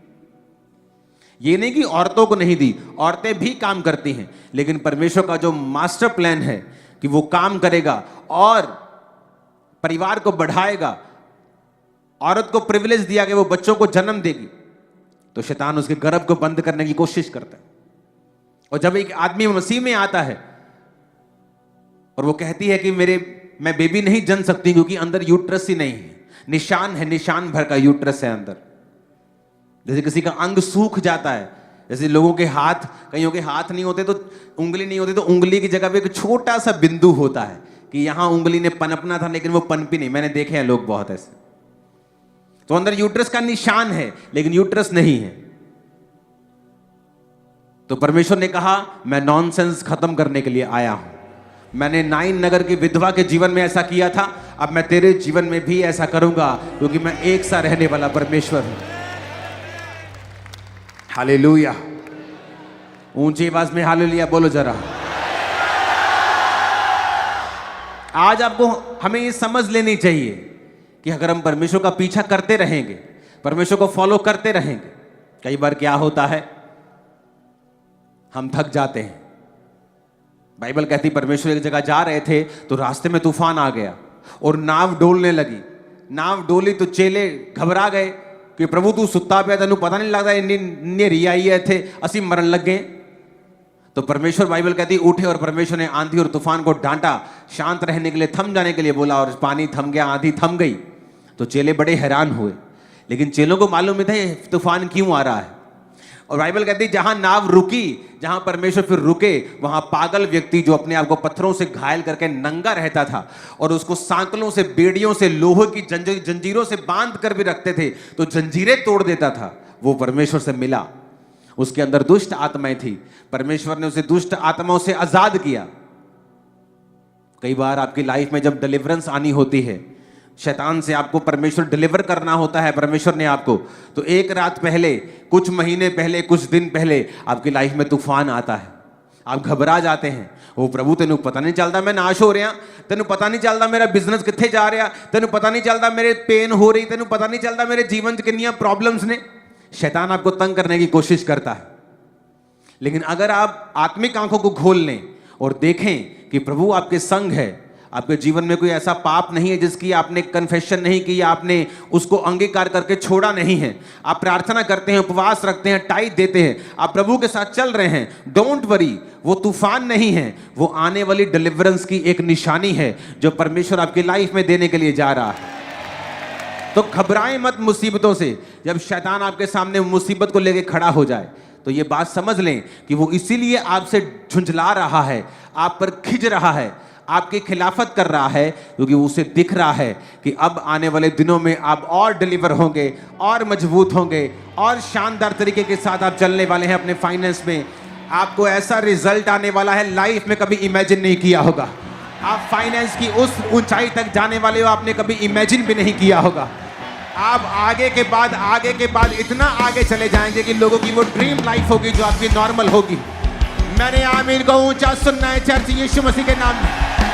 S1: ये नहीं कि औरतों को नहीं दी, औरतें भी काम करती हैं, लेकिन परमेश्वर का जो मास्टर प्लान है कि वो काम करेगा और परिवार को बढ़ाएगा। औरत को प्रिविलेज दिया कि वो बच्चों को जन्म देगी, तो शैतान उसके गर्भ को बंद करने की कोशिश करता है। और जब एक आदमी मसीह में आता है और वो कहती है कि मैं बेबी नहीं जन सकती क्योंकि अंदर यूट्रस ही नहीं है, निशान है, निशान भर का यूट्रस है अंदर। जैसे किसी का अंग सूख जाता है, जैसे लोगों के हाथ, कईयों के हाथ नहीं होते तो उंगली नहीं होती, तो उंगली की जगह पे एक छोटा सा बिंदु होता है कि यहां उंगली ने पनपना था लेकिन वो पनपी नहीं। मैंने देखे हैं लोग बहुत ऐसे। तो अंदर यूट्रस का निशान है लेकिन यूट्रस नहीं है। तो परमेश्वर ने कहा मैं नॉनसेंस खत्म करने के लिए आया हूं। मैंने नाइन नगर की विधवा के जीवन में ऐसा किया था, अब मैं तेरे जीवन में भी ऐसा करूंगा, क्योंकि मैं एक सा रहने वाला परमेश्वर हूं। हालेलुया। ऊंची आवाज में हालेलुया बोलो जरा। आज आपको हमें ये समझ लेनी चाहिए कि अगर हम परमेश्वर का पीछा करते रहेंगे, परमेश्वर को फॉलो करते रहेंगे, कई बार क्या होता है हम थक जाते हैं। बाइबल कहती परमेश्वर एक जगह जा रहे थे तो रास्ते में तूफान आ गया और नाव डोलने लगी। नाव डोली तो चेले घबरा गए कि प्रभु तू सुत्ता पिया, तेनू पता नहीं लगता इन्ने रियाई थे असी मरन लग गए। तो परमेश्वर, बाइबल कहती उठे और परमेश्वर ने आंधी और तूफान को डांटा, शांत रहने के लिए, थम जाने के लिए बोला, और पानी थम गया, आंधी थम गई। तो चेले बड़े हैरान हुए, लेकिन चेलों को मालूम नहीं था ये तूफान क्यों आ रहा है। और बाइबल कहती जहां नाव रुकी, जहां परमेश्वर फिर रुके, वहां पागल व्यक्ति जो अपने आप को पत्थरों से घायल करके नंगा रहता था और उसको सांकलों से, बेड़ियों से, लोहे की जंजीरों से बांध कर भी रखते थे तो जंजीरें तोड़ देता था, वो परमेश्वर से मिला। उसके अंदर दुष्ट आत्माएं थी, परमेश्वर ने उसे दुष्ट आत्माओं से आजाद किया। कई बार आपकी लाइफ में जब डिलीवरेंस आनी होती है, शैतान से आपको परमेश्वर डिलीवर करना होता है परमेश्वर ने आपको, तो एक रात पहले, कुछ महीने पहले, कुछ दिन पहले आपकी लाइफ में तूफान आता है। आप घबरा जाते हैं, वो प्रभु तेनू पता नहीं चलता मैं नाश हो रहा, तेनू पता नहीं चलता मेरा बिजनेस कितने जा रहा, तेनू पता नहीं चलता मेरे पेन हो रही, तेनू पता नहीं चलता मेरे जीवन च कितनी प्रॉब्लम्स ने। शैतान आपको तंग करने की कोशिश करता है, लेकिन अगर आप आत्मिक आंखों को खोल लें और देखें कि प्रभु आपके संग है, आपके जीवन में कोई ऐसा पाप नहीं है जिसकी आपने कन्फेशन नहीं की, आपने उसको अंगीकार करके छोड़ा नहीं है, आप प्रार्थना करते हैं, उपवास रखते हैं, टाइट देते हैं, आप प्रभु के साथ चल रहे हैं, डोंट वरी, वो तूफान नहीं है, वो आने वाली डिलीवरेंस की एक निशानी है जो परमेश्वर आपकी लाइफ में देने के लिए जा रहा है। तो घबराएं मत मुसीबतों से। जब शैतान आपके सामने मुसीबत को लेकर खड़ा हो जाए तो ये बात समझ लें कि वो इसीलिए आपसे झुंझला रहा है, आप पर खिंच रहा है, आपकी खिलाफत कर रहा है, क्योंकि उसे दिख रहा है कि अब आने वाले दिनों में आप और डिलीवर होंगे, और मजबूत होंगे, और शानदार तरीके के साथ आप चलने वाले हैं अपने फाइनेंस में, आपको ऐसा रिजल्ट आने वाला है लाइफ में कभी इमेजिन नहीं किया होगा। आप फाइनेंस की उस ऊंचाई तक जाने वाले हो, आपने कभी इमेजिन भी नहीं किया होगा। आप आगे के बाद इतना आगे चले जाएंगे कि लोगों की वो ड्रीम लाइफ होगी जो आपकी नॉर्मल होगी। मैंने आमीन को ऊंचा सुनना है चर्च यीशु मसीह के नाम में।